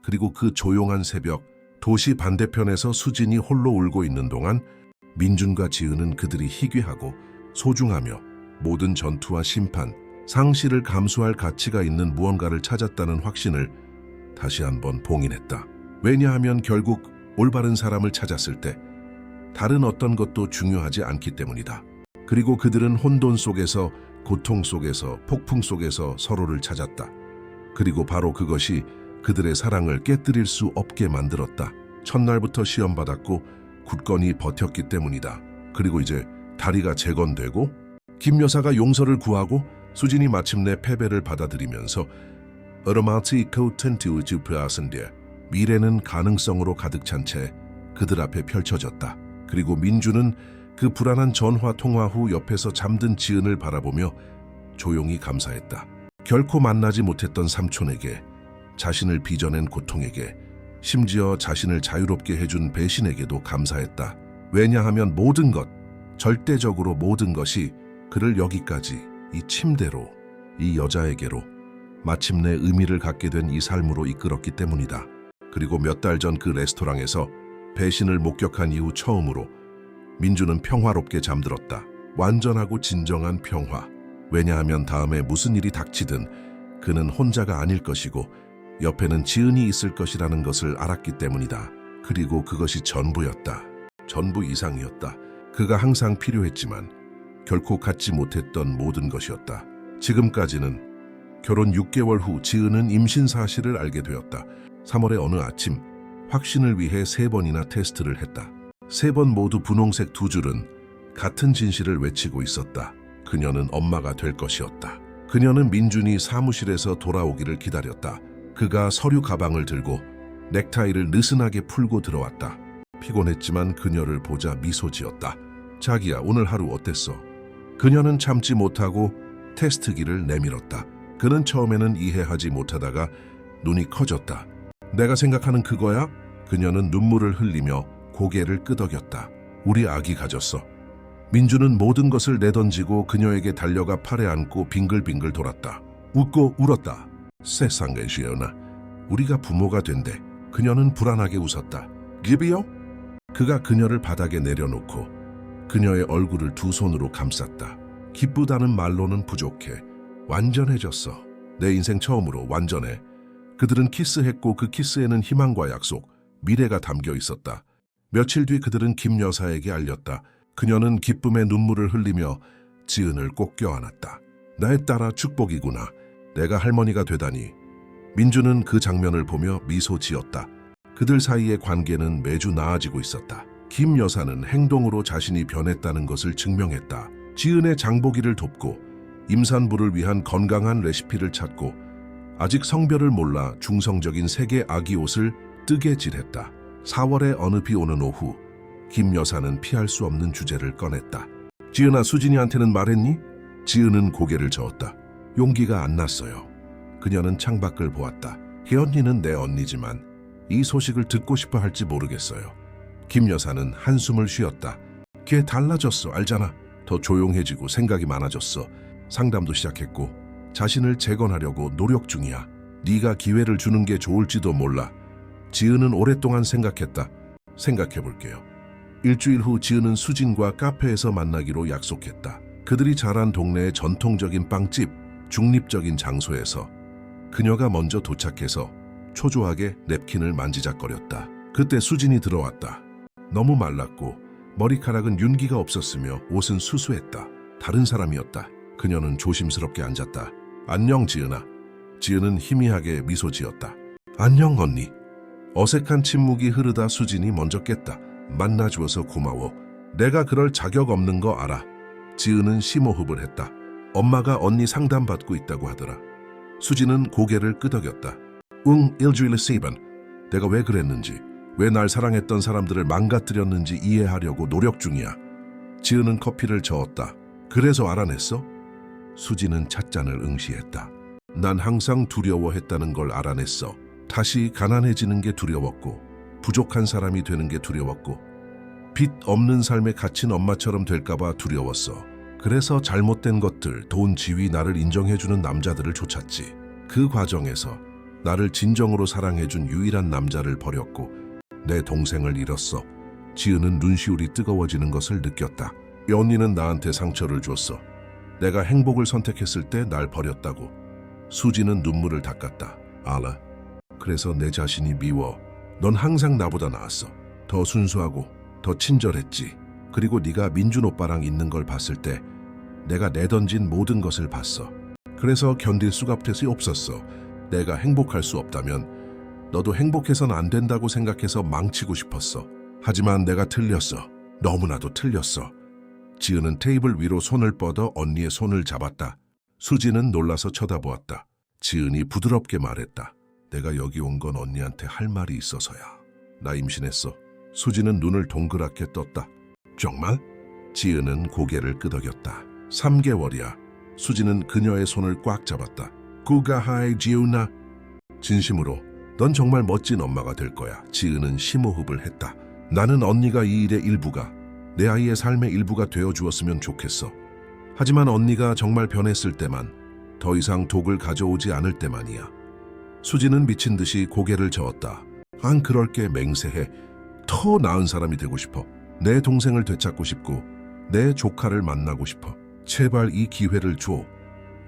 Speaker 1: 그리고 그 조용한 새벽, 도시 반대편에서 수진이 홀로 울고 있는 동안 민준과 지은은 그들이 희귀하고 소중하며 모든 전투와 심판, 상실을 감수할 가치가 있는 무언가를 찾았다는 확신을 다시 한번 봉인했다. 왜냐하면 결국 올바른 사람을 찾았을 때 다른 어떤 것도 중요하지 않기 때문이다. 그리고 그들은 혼돈 속에서, 고통 속에서, 폭풍 속에서 서로를 찾았다. 그리고 바로 그것이 그들의 사랑을 깨뜨릴 수 없게 만들었다. 첫날부터 시험받았고 굳건히 버텼기 때문이다. 그리고 이제 다리가 재건되고 김 여사가 용서를 구하고 수진이 마침내 패배를 받아들이면서 미래는 가능성으로 가득 찬 채 그들 앞에 펼쳐졌다. 그리고 민주는 그 불안한 전화 통화 후 옆에서 잠든 지은을 바라보며 조용히 감사했다. 결코 만나지 못했던 삼촌에게, 자신을 빚어낸 고통에게, 심지어 자신을 자유롭게 해준 배신에게도 감사했다. 왜냐하면 모든 것, 절대적으로 모든 것이 그를 여기까지, 이 침대로, 이 여자에게로 마침내 의미를 갖게 된 이 삶으로 이끌었기 때문이다. 그리고 몇 달 전 그 레스토랑에서 배신을 목격한 이후 처음으로 민주는 평화롭게 잠들었다. 완전하고 진정한 평화. 왜냐하면 다음에 무슨 일이 닥치든 그는 혼자가 아닐 것이고 옆에는 지은이 있을 것이라는 것을 알았기 때문이다. 그리고 그것이 전부였다. 전부 이상이었다. 그가 항상 필요했지만 결코 갖지 못했던 모든 것이었다. 지금까지는. 결혼 6개월 후 지은은 임신 사실을 알게 되었다. 3월의 어느 아침 확신을 위해 3번이나 테스트를 했다. 3번 모두 분홍색 2줄은 같은 진실을 외치고 있었다. 그녀는 엄마가 될 것이었다. 그녀는 민준이 사무실에서 돌아오기를 기다렸다. 그가 서류 가방을 들고 넥타이를 느슨하게 풀고 들어왔다. 피곤했지만 그녀를 보자 미소 지었다. 자기야, 오늘 하루 어땠어? 그녀는 참지 못하고 테스트기를 내밀었다. 그는 처음에는 이해하지 못하다가 눈이 커졌다. 내가 생각하는 그거야? 그녀는 눈물을 흘리며 고개를 끄덕였다. 우리 아기 가졌어. 민주는 모든 것을 내던지고 그녀에게 달려가 팔에 안고 빙글빙글 돌았다. 웃고 울었다. 세상에 지연아, 우리가 부모가 된대. 그녀는 불안하게 웃었다. 기비요? 그가 그녀를 바닥에 내려놓고 그녀의 얼굴을 두 손으로 감쌌다. 기쁘다는 말로는 부족해. 완전해졌어. 내 인생 처음으로 완전해. 그들은 키스했고 그 키스에는 희망과 약속, 미래가 담겨 있었다. 며칠 뒤 그들은 김 여사에게 알렸다. 그녀는 기쁨의 눈물을 흘리며 지은을 꼭 껴안았다. 나의 딸아, 축복이구나. 내가 할머니가 되다니. 민주는 그 장면을 보며 미소 지었다. 그들 사이의 관계는 매주 나아지고 있었다. 김 여사는 행동으로 자신이 변했다는 것을 증명했다. 지은의 장보기를 돕고 임산부를 위한 건강한 레시피를 찾고 아직 성별을 몰라 중성적인 색의 아기 옷을 뜨개질했다. 4월의 어느 비 오는 오후 김 여사는 피할 수 없는 주제를 꺼냈다. 지은아, 수진이한테는 말했니? 지은은 고개를 저었다. 용기가 안 났어요. 그녀는 창밖을 보았다. 혜언니는 내 언니지만 이 소식을 듣고 싶어 할지 모르겠어요. 김 여사는 한숨을 쉬었다. 걔 달라졌어, 알잖아. 더 조용해지고 생각이 많아졌어. 상담도 시작했고 자신을 재건하려고 노력 중이야. 네가 기회를 주는 게 좋을지도 몰라. 지은은 오랫동안 생각했다. 생각해볼게요. 일주일 후 지은은 수진과 카페에서 만나기로 약속했다. 그들이 자란 동네의 전통적인 빵집, 중립적인 장소에서 그녀가 먼저 도착해서 초조하게 냅킨을 만지작거렸다. 그때 수진이 들어왔다. 너무 말랐고 머리카락은 윤기가 없었으며 옷은 수수했다. 다른 사람이었다. 그녀는 조심스럽게 앉았다. 안녕, 지은아. 지은은 희미하게 미소 지었다. 안녕, 언니. 어색한 침묵이 흐르다 수진이 먼저 깼다. 만나주어서 고마워. 내가 그럴 자격 없는 거 알아. 지은은 심호흡을 했다. 엄마가 언니 상담받고 있다고 하더라. 수진은 고개를 끄덕였다. 일주일에 3번. 내가 왜 그랬는지, 왜 날 사랑했던 사람들을 망가뜨렸는지 이해하려고 노력 중이야. 지은은 커피를 저었다. 그래서 알아냈어? 수진은 찻잔을 응시했다. 난 항상 두려워했다는 걸 알아냈어. 다시 가난해지는 게 두려웠고, 부족한 사람이 되는 게 두려웠고, 빚 없는 삶에 갇힌 엄마처럼 될까봐 두려웠어. 그래서 잘못된 것들, 돈, 지위, 나를 인정해주는 남자들을 쫓았지. 그 과정에서 나를 진정으로 사랑해준 유일한 남자를 버렸고 내 동생을 잃었어. 지은은 눈시울이 뜨거워지는 것을 느꼈다. 이 언니는 나한테 상처를 줬어. 내가 행복을 선택했을 때 날 버렸다고. 수지는 눈물을 닦았다. 알아. 그래서 내 자신이 미워. 넌 항상 나보다 나았어. 더 순수하고 더 친절했지. 그리고 네가 민준 오빠랑 있는 걸 봤을 때 내가 내던진 모든 것을 봤어. 그래서 견딜 수가 없었어. 내가 행복할 수 없다면 너도 행복해선 안 된다고 생각해서 망치고 싶었어. 하지만 내가 틀렸어. 너무나도 틀렸어. 지은은 테이블 위로 손을 뻗어 언니의 손을 잡았다. 수지는 놀라서 쳐다보았다. 지은이 부드럽게 말했다. 내가 여기 온 건 언니한테 할 말이 있어서야. 나 임신했어. 수지는 눈을 동그랗게 떴다. 정말? 지은은 고개를 끄덕였다. 3개월이야. 수지는 그녀의 손을 꽉 잡았다. 구가하이 지은아. 진심으로 넌 정말 멋진 엄마가 될 거야. 지은은 심호흡을 했다. 나는 언니가 이 일의 일부가, 내 아이의 삶의 일부가 되어주었으면 좋겠어. 하지만 언니가 정말 변했을 때만, 더 이상 독을 가져오지 않을 때만이야. 수지는 미친 듯이 고개를 저었다. 안 그럴게. 맹세해. 더 나은 사람이 되고 싶어. 내 동생을 되찾고 싶고 내 조카를 만나고 싶어. 제발 이 기회를 줘.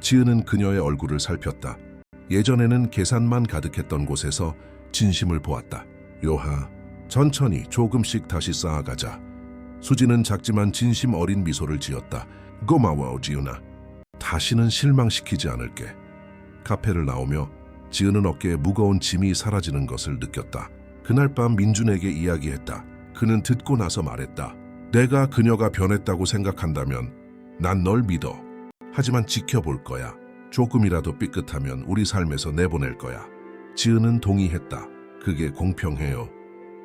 Speaker 1: 지은은 그녀의 얼굴을 살폈다. 예전에는 계산만 가득했던 곳에서 진심을 보았다. 요하, 천천히 조금씩 다시 쌓아가자. 수지는 작지만 진심 어린 미소를 지었다. 고마워, 지은아. 다시는 실망시키지 않을게. 카페를 나오며 지은은 어깨에 무거운 짐이 사라지는 것을 느꼈다. 그날 밤 민준에게 이야기했다. 그는 듣고 나서 말했다. 내가 그녀가 변했다고 생각한다면 난 널 믿어. 하지만 지켜볼 거야. 조금이라도 삐끗하면 우리 삶에서 내보낼 거야. 지은은 동의했다. 그게 공평해요.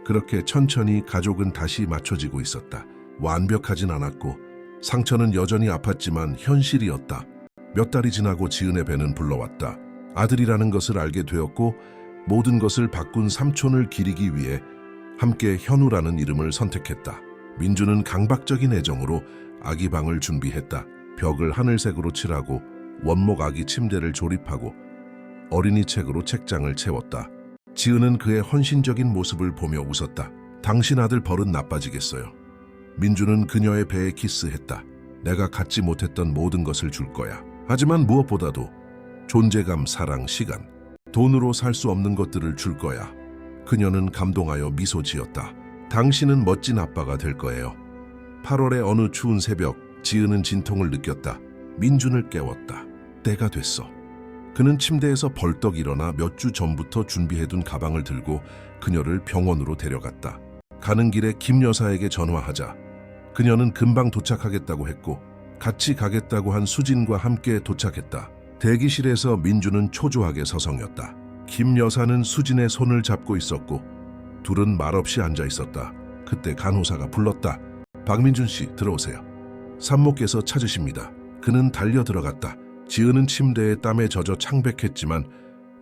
Speaker 1: 그렇게 천천히 가족은 다시 맞춰지고 있었다. 완벽하진 않았고 상처는 여전히 아팠지만 현실이었다. 몇 달이 지나고 지은의 배는 불러왔다. 아들이라는 것을 알게 되었고 모든 것을 바꾼 삼촌을 기리기 위해 함께 현우라는 이름을 선택했다. 민주는 강박적인 애정으로 아기 방을 준비했다. 벽을 하늘색으로 칠하고 원목 아기 침대를 조립하고 어린이 책으로 책장을 채웠다. 지은은 그의 헌신적인 모습을 보며 웃었다. 당신 아들 버릇 나빠지겠어요. 민주는 그녀의 배에 키스했다. 내가 갖지 못했던 모든 것을 줄 거야. 하지만 무엇보다도 존재감, 사랑, 시간, 돈으로 살 수 없는 것들을 줄 거야. 그녀는 감동하여 미소 지었다. 당신은 멋진 아빠가 될 거예요. 8월의 어느 추운 새벽, 지은은 진통을 느꼈다. 민준을 깨웠다. 때가 됐어. 그는 침대에서 벌떡 일어나 몇 주 전부터 준비해둔 가방을 들고 그녀를 병원으로 데려갔다. 가는 길에 김 여사에게 전화하자 그녀는 금방 도착하겠다고 했고 같이 가겠다고 한 수진과 함께 도착했다. 대기실에서 민주는 초조하게 서성였다. 김 여사는 수진의 손을 잡고 있었고 둘은 말없이 앉아 있었다. 그때 간호사가 불렀다. 박민준 씨, 들어오세요. 산모께서 찾으십니다. 그는 달려 들어갔다. 지은은 침대에 땀에 젖어 창백했지만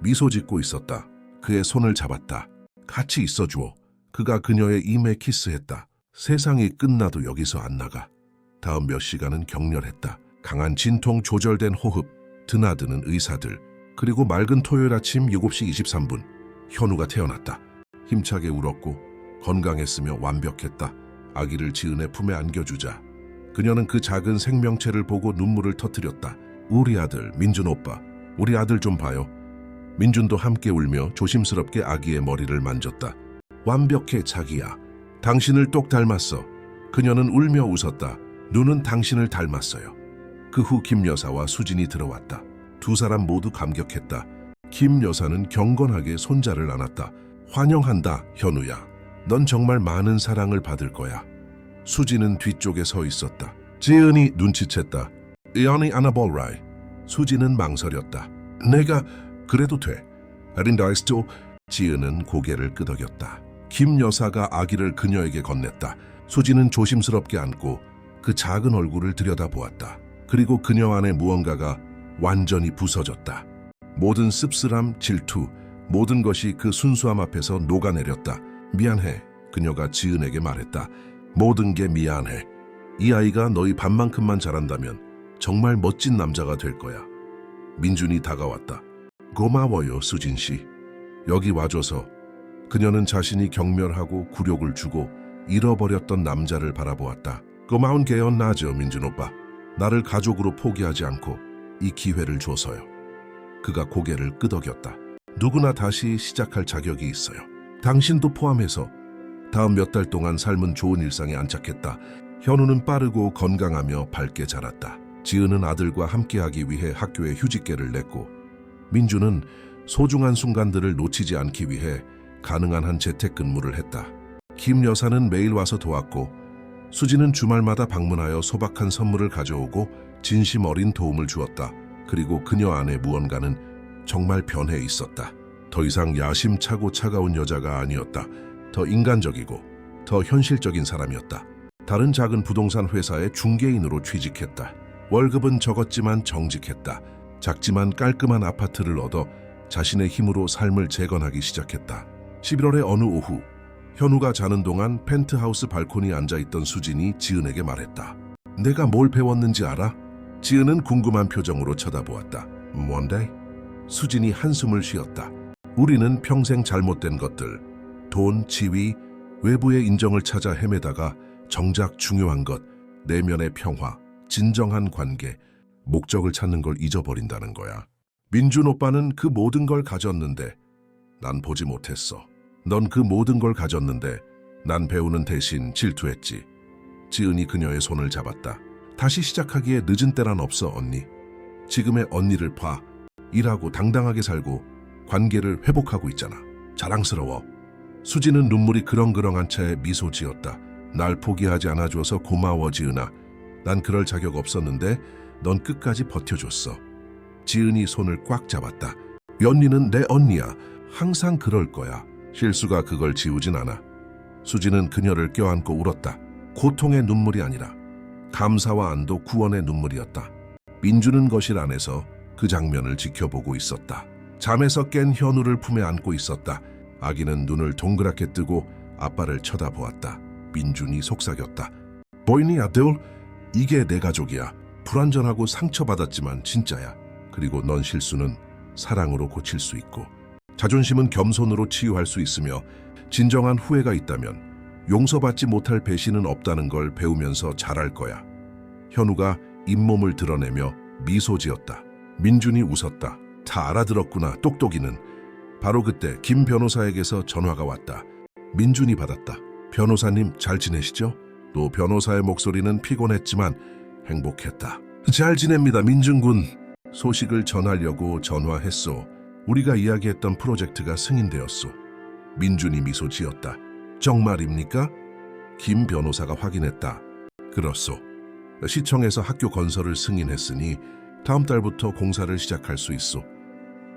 Speaker 1: 미소 짓고 있었다. 그의 손을 잡았다. 같이 있어주오. 그가 그녀의 임에 키스했다. 세상이 끝나도 여기서 안 나가. 다음 몇 시간은 격렬했다. 강한 진통, 조절된 호흡, 드나드는 의사들, 그리고 맑은 토요일 아침 7시 23분 현우가 태어났다. 힘차게 울었고 건강했으며 완벽했다. 아기를 지은의 품에 안겨주자 그녀는 그 작은 생명체를 보고 눈물을 터뜨렸다. 우리 아들 민준 오빠, 우리 아들 좀 봐요. 민준도 함께 울며 조심스럽게 아기의 머리를 만졌다. 완벽해 자기야. 당신을 똑 닮았어. 그녀는 울며 웃었다. 눈은 당신을 닮았어요. 그 후 김 여사와 수진이 들어왔다. 두 사람 모두 감격했다. 김 여사는 경건하게 손자를 안았다. 환영한다, 현우야. 넌 정말 많은 사랑을 받을 거야. 수진은 뒤쪽에 서 있었다. 지은이 눈치챘다. 이언이 아나볼라이. 수진은 망설였다. 내가 그래도 돼. 아린다이스도. 지은은 고개를 끄덕였다. 김 여사가 아기를 그녀에게 건넸다. 수진은 조심스럽게 안고 그 작은 얼굴을 들여다보았다. 그리고 그녀 안에 무언가가 완전히 부서졌다. 모든 씁쓸함, 질투, 모든 것이 그 순수함 앞에서 녹아내렸다. 미안해. 그녀가 지은에게 말했다. 모든 게 미안해. 이 아이가 너희 반만큼만 자란다면 정말 멋진 남자가 될 거야. 민준이 다가왔다. 고마워요, 수진 씨. 여기 와줘서. 그녀는 자신이 경멸하고 굴욕을 주고 잃어버렸던 남자를 바라보았다. 고마운 게요, 나죠, 민준 오빠. 나를 가족으로 포기하지 않고 이 기회를 줘서요. 그가 고개를 끄덕였다. 누구나 다시 시작할 자격이 있어요. 당신도 포함해서. 다음 몇 달 동안 삶은 좋은 일상에 안착했다. 현우는 빠르고 건강하며 밝게 자랐다. 지은은 아들과 함께하기 위해 학교에 휴직계를 냈고 민주는 소중한 순간들을 놓치지 않기 위해 가능한 한 재택근무를 했다. 김 여사는 매일 와서 도왔고 수지는 주말마다 방문하여 소박한 선물을 가져오고 진심 어린 도움을 주었다. 그리고 그녀 안에 무언가는 정말 변해 있었다. 더 이상 야심차고 차가운 여자가 아니었다. 더 인간적이고 더 현실적인 사람이었다. 다른 작은 부동산 회사의 중개인으로 취직했다. 월급은 적었지만 정직했다. 작지만 깔끔한 아파트를 얻어 자신의 힘으로 삶을 재건하기 시작했다. 11월의 어느 오후 현우가 자는 동안 펜트하우스 발코니에 앉아있던 수진이 지은에게 말했다. 내가 뭘 배웠는지 알아? 지은은 궁금한 표정으로 쳐다보았다. 뭔데? 수진이 한숨을 쉬었다. 우리는 평생 잘못된 것들, 돈, 지위, 외부의 인정을 찾아 헤매다가 정작 중요한 것, 내면의 평화, 진정한 관계, 목적을 찾는 걸 잊어버린다는 거야. 민준 오빠는 그 모든 걸 가졌는데 난 보지 못했어. 넌 그 모든 걸 가졌는데 난 배우는 대신 질투했지. 지은이 그녀의 손을 잡았다. 다시 시작하기에 늦은 때란 없어, 언니. 지금의 언니를 봐. 일하고 당당하게 살고 관계를 회복하고 있잖아. 자랑스러워. 수지는 눈물이 그렁그렁한 채 미소 지었다. 날 포기하지 않아줘서 고마워, 지은아. 난 그럴 자격 없었는데 넌 끝까지 버텨줬어. 지은이 손을 꽉 잡았다. 언니는 내 언니야. 항상 그럴 거야. 실수가 그걸 지우진 않아. 수지는 그녀를 껴안고 울었다. 고통의 눈물이 아니라 감사와 안도, 구원의 눈물이었다. 민주는 거실 안에서 그 장면을 지켜보고 있었다. 잠에서 깬 현우를 품에 안고 있었다. 아기는 눈을 동그랗게 뜨고 아빠를 쳐다보았다. 민준이 속삭였다. 보이니 아들? 이게 내 가족이야. 불완전하고 상처받았지만 진짜야. 그리고 넌 실수는 사랑으로 고칠 수 있고 자존심은 겸손으로 치유할 수 있으며 진정한 후회가 있다면 용서받지 못할 배신은 없다는 걸 배우면서 잘할 거야. 현우가 잇몸을 드러내며 미소 지었다. 민준이 웃었다. 다 알아들었구나, 똑똑이는. 바로 그때 김 변호사에게서 전화가 왔다. 민준이 받았다. 변호사님, 잘 지내시죠? 또 변호사의 목소리는 피곤했지만 행복했다. 잘 지냅니다, 민준군. 소식을 전하려고 전화했소. 우리가 이야기했던 프로젝트가 승인되었소. 민준이 미소 지었다. 정말입니까? 김 변호사가 확인했다. 그렇소. 시청에서 학교 건설을 승인했으니 다음 달부터 공사를 시작할 수 있어.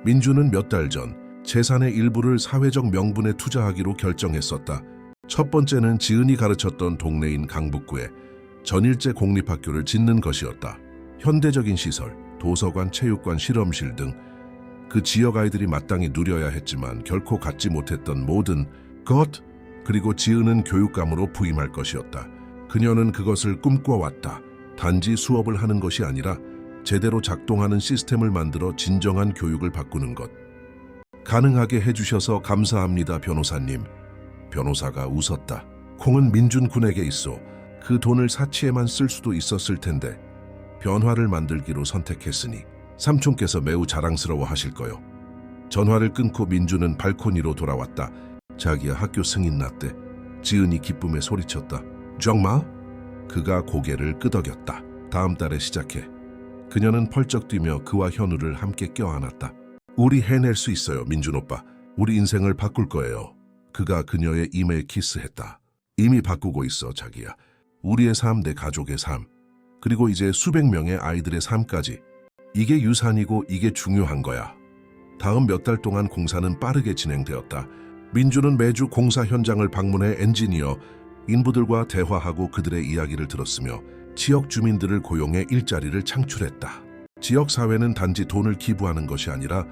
Speaker 1: 민주는 몇 달 전 재산의 일부를 사회적 명분에 투자하기로 결정했었다. 첫 번째는 지은이 가르쳤던 동네인 강북구에 전일제 공립학교를 짓는 것이었다. 현대적인 시설, 도서관, 체육관, 실험실 등 그 지역 아이들이 마땅히 누려야 했지만 결코 갖지 못했던 모든 것, 그리고 지은은 교육감으로 부임할 것이었다. 그녀는 그것을 꿈꿔왔다. 단지 수업을 하는 것이 아니라 제대로 작동하는 시스템을 만들어 진정한 교육을 바꾸는 것. 가능하게 해주셔서 감사합니다, 변호사님. 변호사가 웃었다. 콩은 민준 군에게 있어. 그 돈을 사치에만 쓸 수도 있었을 텐데 변화를 만들기로 선택했으니 삼촌께서 매우 자랑스러워 하실 거요. 전화를 끊고 민준은 발코니로 돌아왔다. 자기야, 학교 승인 났대. 지은이 기쁨에 소리쳤다. 정말? 그가 고개를 끄덕였다. 다음 달에 시작해. 그녀는 펄쩍 뛰며 그와 현우를 함께 껴안았다. 우리 해낼 수 있어요, 민준 오빠. 우리 인생을 바꿀 거예요. 그가 그녀의 이마에 키스했다. 이미 바꾸고 있어, 자기야. 우리의 삶, 내 가족의 삶, 그리고 이제 수백 명의 아이들의 삶까지. 이게 유산이고 이게 중요한 거야. 다음 몇 달 동안 공사는 빠르게 진행되었다. 민주는 매주 공사 현장을 방문해 엔지니어, 인부들과 대화하고 그들의 이야기를 들었으며 지역 주민들을 고용해 일자리를 창출했다. 지역 사회는 단지 돈을 기부하는 것이 아니라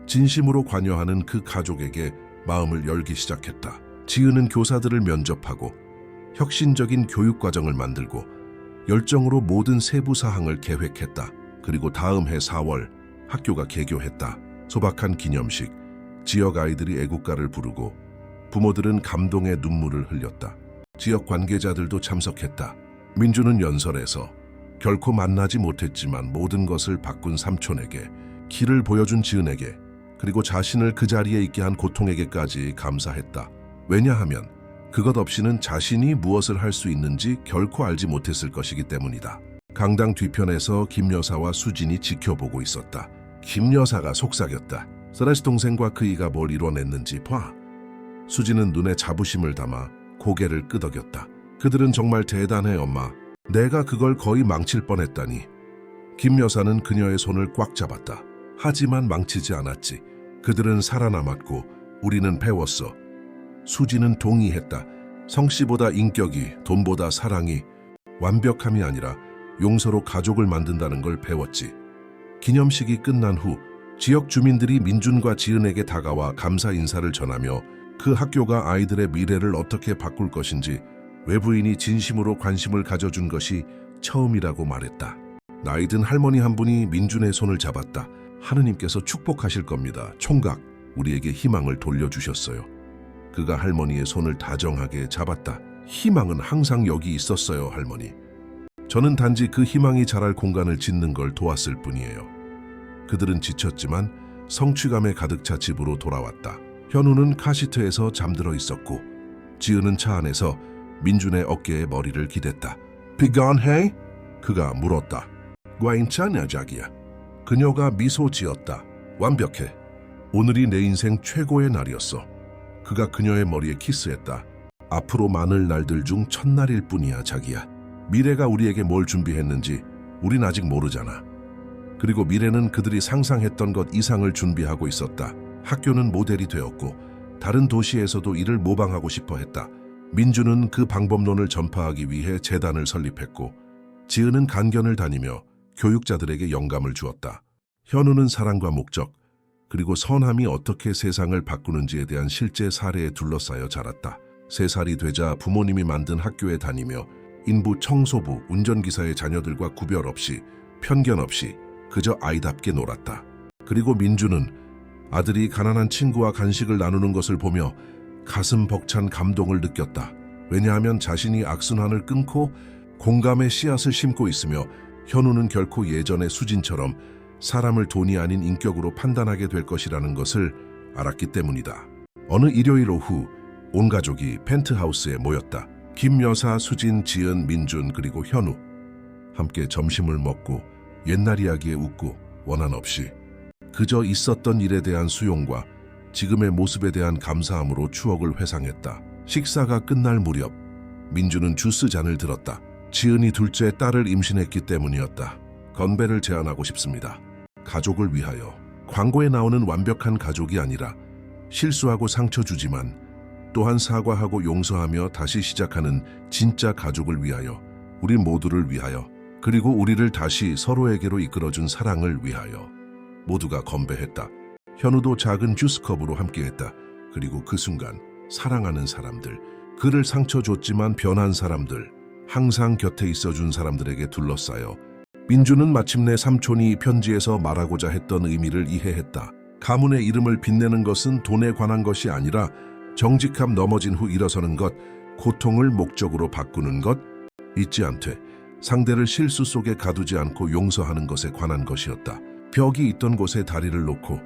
Speaker 1: 진심으로 관여하는 그 가족에게 마음을 열기 시작했다. 지은은 교사들을 면접하고 혁신적인 교육 과정을 만들고 열정으로 모든 세부 사항을 계획했다. 그리고 다음 해 4월 학교가 개교했다. 소박한 기념식, 지역 아이들이 애국가를 부르고 부모들은 감동의 눈물을 흘렸다. 지역 관계자들도 참석했다. 민주는 연설에서 결코 만나지 못했지만 모든 것을 바꾼 삼촌에게, 길을 보여준 지은에게, 그리고 자신을 그 자리에 있게 한 고통에게까지 감사했다. 왜냐하면 그것 없이는 자신이 무엇을 할 수 있는지 결코 알지 못했을 것이기 때문이다. 강당 뒤편에서 김 여사와 수진이 지켜보고 있었다. 김 여사가 속삭였다. 서라시 동생과 그이가 뭘 이뤄냈는지 봐. 수진은 눈에 자부심을 담아 고개를 끄덕였다. 그들은 정말 대단해, 엄마. 내가 그걸 거의 망칠 뻔했다니. 김 여사는 그녀의 손을 꽉 잡았다. 하지만 망치지 않았지. 그들은 살아남았고 우리는 배웠어. 수진은 동의했다. 성씨보다 인격이, 돈보다 사랑이, 완벽함이 아니라 용서로 가족을 만든다는 걸 배웠지. 기념식이 끝난 후 지역 주민들이 민준과 지은에게 다가와 감사 인사를 전하며 그 학교가 아이들의 미래를 어떻게 바꿀 것인지 외부인이 진심으로 관심을 가져준 것이 처음이라고 말했다. 나이 든 할머니 한 분이 민준의 손을 잡았다. 하느님께서 축복하실 겁니다. 총각, 우리에게 희망을 돌려주셨어요. 그가 할머니의 손을 다정하게 잡았다. 희망은 항상 여기 있었어요, 할머니. 저는 단지 그 희망이 자랄 공간을 짓는 걸 도왔을 뿐이에요. 그들은 지쳤지만 성취감에 가득 차 집으로 돌아왔다. 현우는 카시트에서 잠들어 있었고 지은은 차 안에서 민준의 어깨에 머리를 기댔다. 피곤해? 그가 물었다. 괜찮아, 자기야. 그녀가 미소 지었다. 완벽해. 오늘이 내 인생 최고의 날이었어. 그가 그녀의 머리에 키스했다. 앞으로 많을 날들 중 첫날일 뿐이야, 자기야. 미래가 우리에게 뭘 준비했는지 우린 아직 모르잖아. 그리고 미래는 그들이 상상했던 것 이상을 준비하고 있었다. 학교는 모델이 되었고 다른 도시에서도 이를 모방하고 싶어 했다. 민주는 그 방법론을 전파하기 위해 재단을 설립했고 지은은 간견을 다니며 교육자들에게 영감을 주었다. 현우는 사랑과 목적, 그리고 선함이 어떻게 세상을 바꾸는지에 대한 실제 사례에 둘러싸여 자랐다. 3살이 되자 부모님이 만든 학교에 다니며 인부, 청소부, 운전기사의 자녀들과 구별 없이, 편견 없이 그저 아이답게 놀았다. 그리고 민주는 아들이 가난한 친구와 간식을 나누는 것을 보며 가슴 벅찬 감동을 느꼈다. 왜냐하면 자신이 악순환을 끊고 공감의 씨앗을 심고 있으며 현우는 결코 예전의 수진처럼 사람을 돈이 아닌 인격으로 판단하게 될 것이라는 것을 알았기 때문이다. 어느 일요일 오후 온 가족이 펜트하우스에 모였다. 김 여사, 수진, 지은, 민준 그리고 현우. 함께 점심을 먹고 옛날 이야기에 웃고 원한 없이 그저 있었던 일에 대한 수용과 지금의 모습에 대한 감사함으로 추억을 회상했다. 식사가 끝날 무렵 민주는 주스 잔을 들었다. 지은이 둘째 딸을 임신했기 때문이었다. 건배를 제안하고 싶습니다. 가족을 위하여. 광고에 나오는 완벽한 가족이 아니라 실수하고 상처 주지만 또한 사과하고 용서하며 다시 시작하는 진짜 가족을 위하여, 우리 모두를 위하여, 그리고 우리를 다시 서로에게로 이끌어준 사랑을 위하여. 모두가 건배했다. 현우도 작은 주스컵으로 함께했다. 그리고 그 순간 사랑하는 사람들, 그를 상처 줬지만 변한 사람들, 항상 곁에 있어준 사람들에게 둘러싸여 민주는 마침내 삼촌이 편지에서 말하고자 했던 의미를 이해했다. 가문의 이름을 빛내는 것은 돈에 관한 것이 아니라 정직함, 넘어진 후 일어서는 것, 고통을 목적으로 바꾸는 것, 잊지 않되 상대를 실수 속에 가두지 않고 용서하는 것에 관한 것이었다. 벽이 있던 곳에 다리를 놓고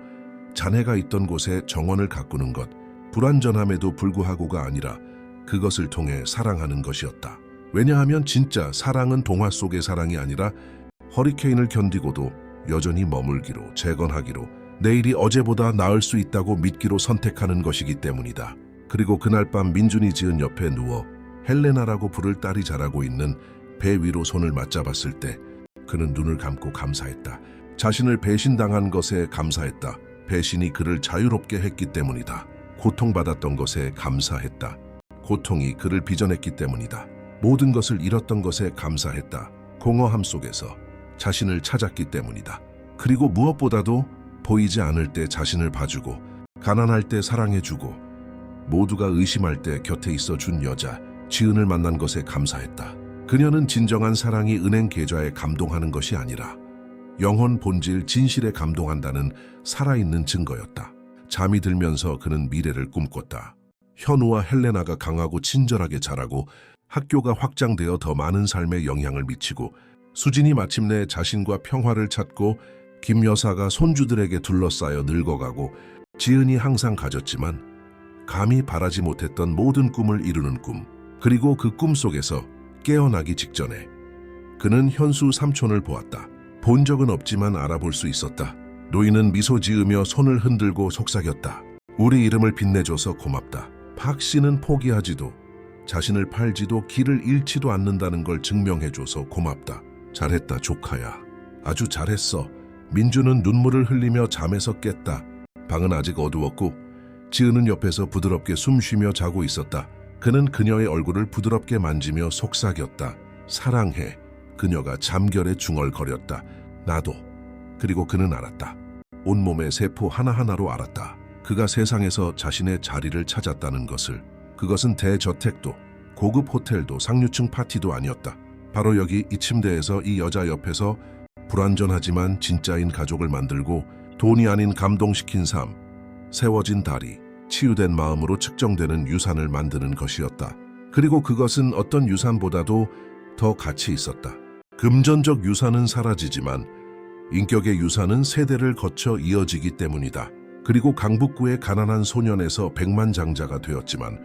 Speaker 1: 잔해가 있던 곳에 정원을 가꾸는 것, 불완전함에도 불구하고가 아니라 그것을 통해 사랑하는 것이었다. 왜냐하면 진짜 사랑은 동화 속의 사랑이 아니라 허리케인을 견디고도 여전히 머물기로, 재건하기로, 내일이 어제보다 나을 수 있다고 믿기로 선택하는 것이기 때문이다. 그리고 그날 밤 민준이 지은 옆에 누워 헬레나라고 부를 딸이 자라고 있는 배 위로 손을 맞잡았을 때 그는 눈을 감고 감사했다. 자신을 배신당한 것에 감사했다. 배신이 그를 자유롭게 했기 때문이다. 고통받았던 것에 감사했다. 고통이 그를 빚어냈기 때문이다. 모든 것을 잃었던 것에 감사했다. 공허함 속에서 자신을 찾았기 때문이다. 그리고 무엇보다도 보이지 않을 때 자신을 봐주고, 가난할 때 사랑해주고, 모두가 의심할 때 곁에 있어준 여자 지은을 만난 것에 감사했다. 그녀는 진정한 사랑이 은행 계좌에 감동하는 것이 아니라 영혼 본질 진실에 감동한다는 살아있는 증거였다. 잠이 들면서 그는 미래를 꿈꿨다. 현우와 헬레나가 강하고 친절하게 자라고 학교가 확장되어 더 많은 삶에 영향을 미치고, 수진이 마침내 자신과 평화를 찾고, 김 여사가 손주들에게 둘러싸여 늙어가고, 지은이 항상 가졌지만 감히 바라지 못했던 모든 꿈을 이루는 꿈, 그리고 그 꿈 속에서 깨어나기 직전에 그는 현수 삼촌을 보았다. 본 적은 없지만 알아볼 수 있었다. 노인은 미소 지으며 손을 흔들고 속삭였다. 우리 이름을 빛내줘서 고맙다. 박 씨는 포기하지도, 자신을 팔지도, 길을 잃지도 않는다는 걸 증명해줘서 고맙다. 잘했다, 조카야. 아주 잘했어. 민주는 눈물을 흘리며 잠에서 깼다. 방은 아직 어두웠고 지은은 옆에서 부드럽게 숨쉬며 자고 있었다. 그는 그녀의 얼굴을 부드럽게 만지며 속삭였다. 사랑해. 그녀가 잠결에 중얼거렸다. 나도. 그리고 그는 알았다. 온몸의 세포 하나하나로 알았다. 그가 세상에서 자신의 자리를 찾았다는 것을. 그것은 대저택도, 고급 호텔도, 상류층 파티도 아니었다. 바로 여기 이 침대에서 이 여자 옆에서 불완전하지만 진짜인 가족을 만들고, 돈이 아닌 감동시킨 삶, 세워진 다리, 치유된 마음으로 측정되는 유산을 만드는 것이었다. 그리고 그것은 어떤 유산보다도 더 가치 있었다. 금전적 유산은 사라지지만 인격의 유산은 세대를 거쳐 이어지기 때문이다. 그리고 강북구의 가난한 소년에서 백만장자가 되었지만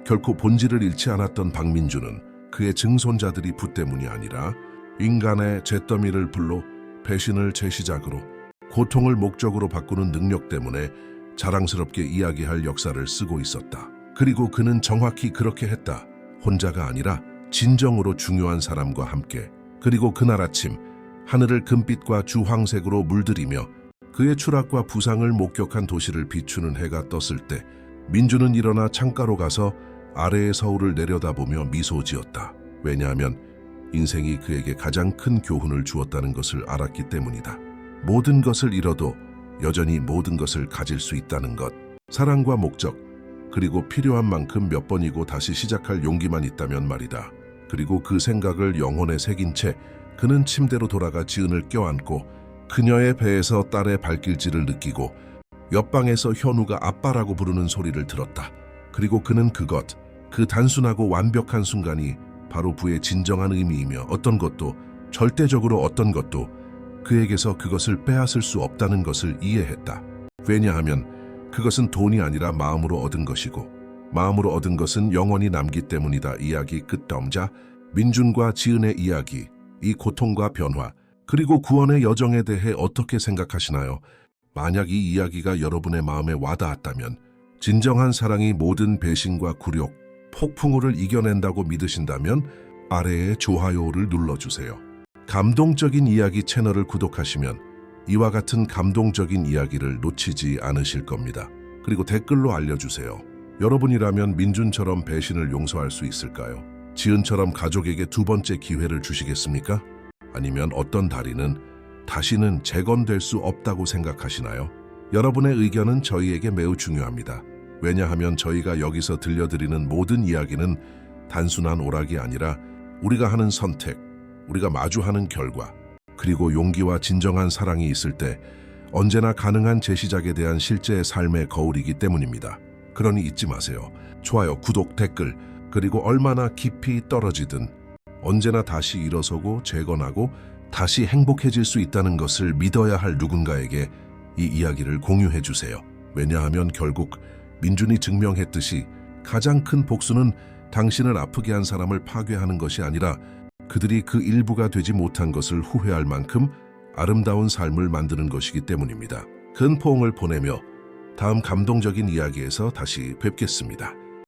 Speaker 1: 결코 본질을 잃지 않았던 박민주는 그의 증손자들이 부 때문이 아니라 인간의 잿더미를 불로 배신을 재시작으로, 고통을 목적으로 바꾸는 능력 때문에 자랑스럽게 이야기할 역사를 쓰고 있었다. 그리고 그는 정확히 그렇게 했다. 혼자가 아니라 진정으로 중요한 사람과 함께. 그리고 그날 아침 하늘을 금빛과 주황색으로 물들이며 그의 추락과 부상을 목격한 도시를 비추는 해가 떴을 때 민주는 일어나 창가로 가서 아래의 서울을 내려다보며 미소 지었다. 왜냐하면 인생이 그에게 가장 큰 교훈을 주었다는 것을 알았기 때문이다. 모든 것을 잃어도 여전히 모든 것을 가질 수 있다는 것. 사랑과 목적, 그리고 필요한 만큼 몇 번이고 다시 시작할 용기만 있다면 말이다. 그리고 그 생각을 영혼에 새긴 채 그는 침대로 돌아가 지은을 껴안고 그녀의 배에서 딸의 발길질을 느끼고 옆방에서 현우가 아빠라고 부르는 소리를 들었다. 그리고 그는 그 단순하고 완벽한 순간이 바로 부의 진정한 의미이며 어떤 것도, 절대적으로 어떤 것도 그에게서 그것을 빼앗을 수 없다는 것을 이해했다. 왜냐하면 그것은 돈이 아니라 마음으로 얻은 것이고, 마음으로 얻은 것은 영원히 남기 때문이다. 이야기 끝덤자 민준과 지은의 이야기, 이 고통과 변화, 그리고 구원의 여정에 대해 어떻게 생각하시나요? 만약 이 이야기가 여러분의 마음에 와닿았다면, 진정한 사랑이 모든 배신과 굴욕, 폭풍우를 이겨낸다고 믿으신다면 아래에 좋아요를 눌러주세요. 감동적인 이야기 채널을 구독하시면 이와 같은 감동적인 이야기를 놓치지 않으실 겁니다. 그리고 댓글로 알려주세요. 여러분이라면 민준처럼 배신을 용서할 수 있을까요? 지은처럼 가족에게 두 번째 기회를 주시겠습니까? 아니면 어떤 다리는 다시는 재건될 수 없다고 생각하시나요? 여러분의 의견은 저희에게 매우 중요합니다. 왜냐하면 저희가 여기서 들려드리는 모든 이야기는 단순한 오락이 아니라 우리가 하는 선택, 우리가 마주하는 결과, 그리고 용기와 진정한 사랑이 있을 때 언제나 가능한 재시작에 대한 실제의 삶의 거울이기 때문입니다. 그러니 잊지 마세요. 좋아요, 구독, 댓글, 그리고 얼마나 깊이 떨어지든 언제나 다시 일어서고 재건하고 다시 행복해질 수 있다는 것을 믿어야 할 누군가에게 이 이야기를 공유해 주세요. 왜냐하면 결국 민준이 증명했듯이 가장 큰 복수는 당신을 아프게 한 사람을 파괴하는 것이 아니라 그들이 그 일부가 되지 못한 것을 후회할 만큼 아름다운 삶을 만드는 것이기 때문입니다. 큰 포옹을 보내며 다음 감동적인 이야기에서 다시 뵙겠습니다.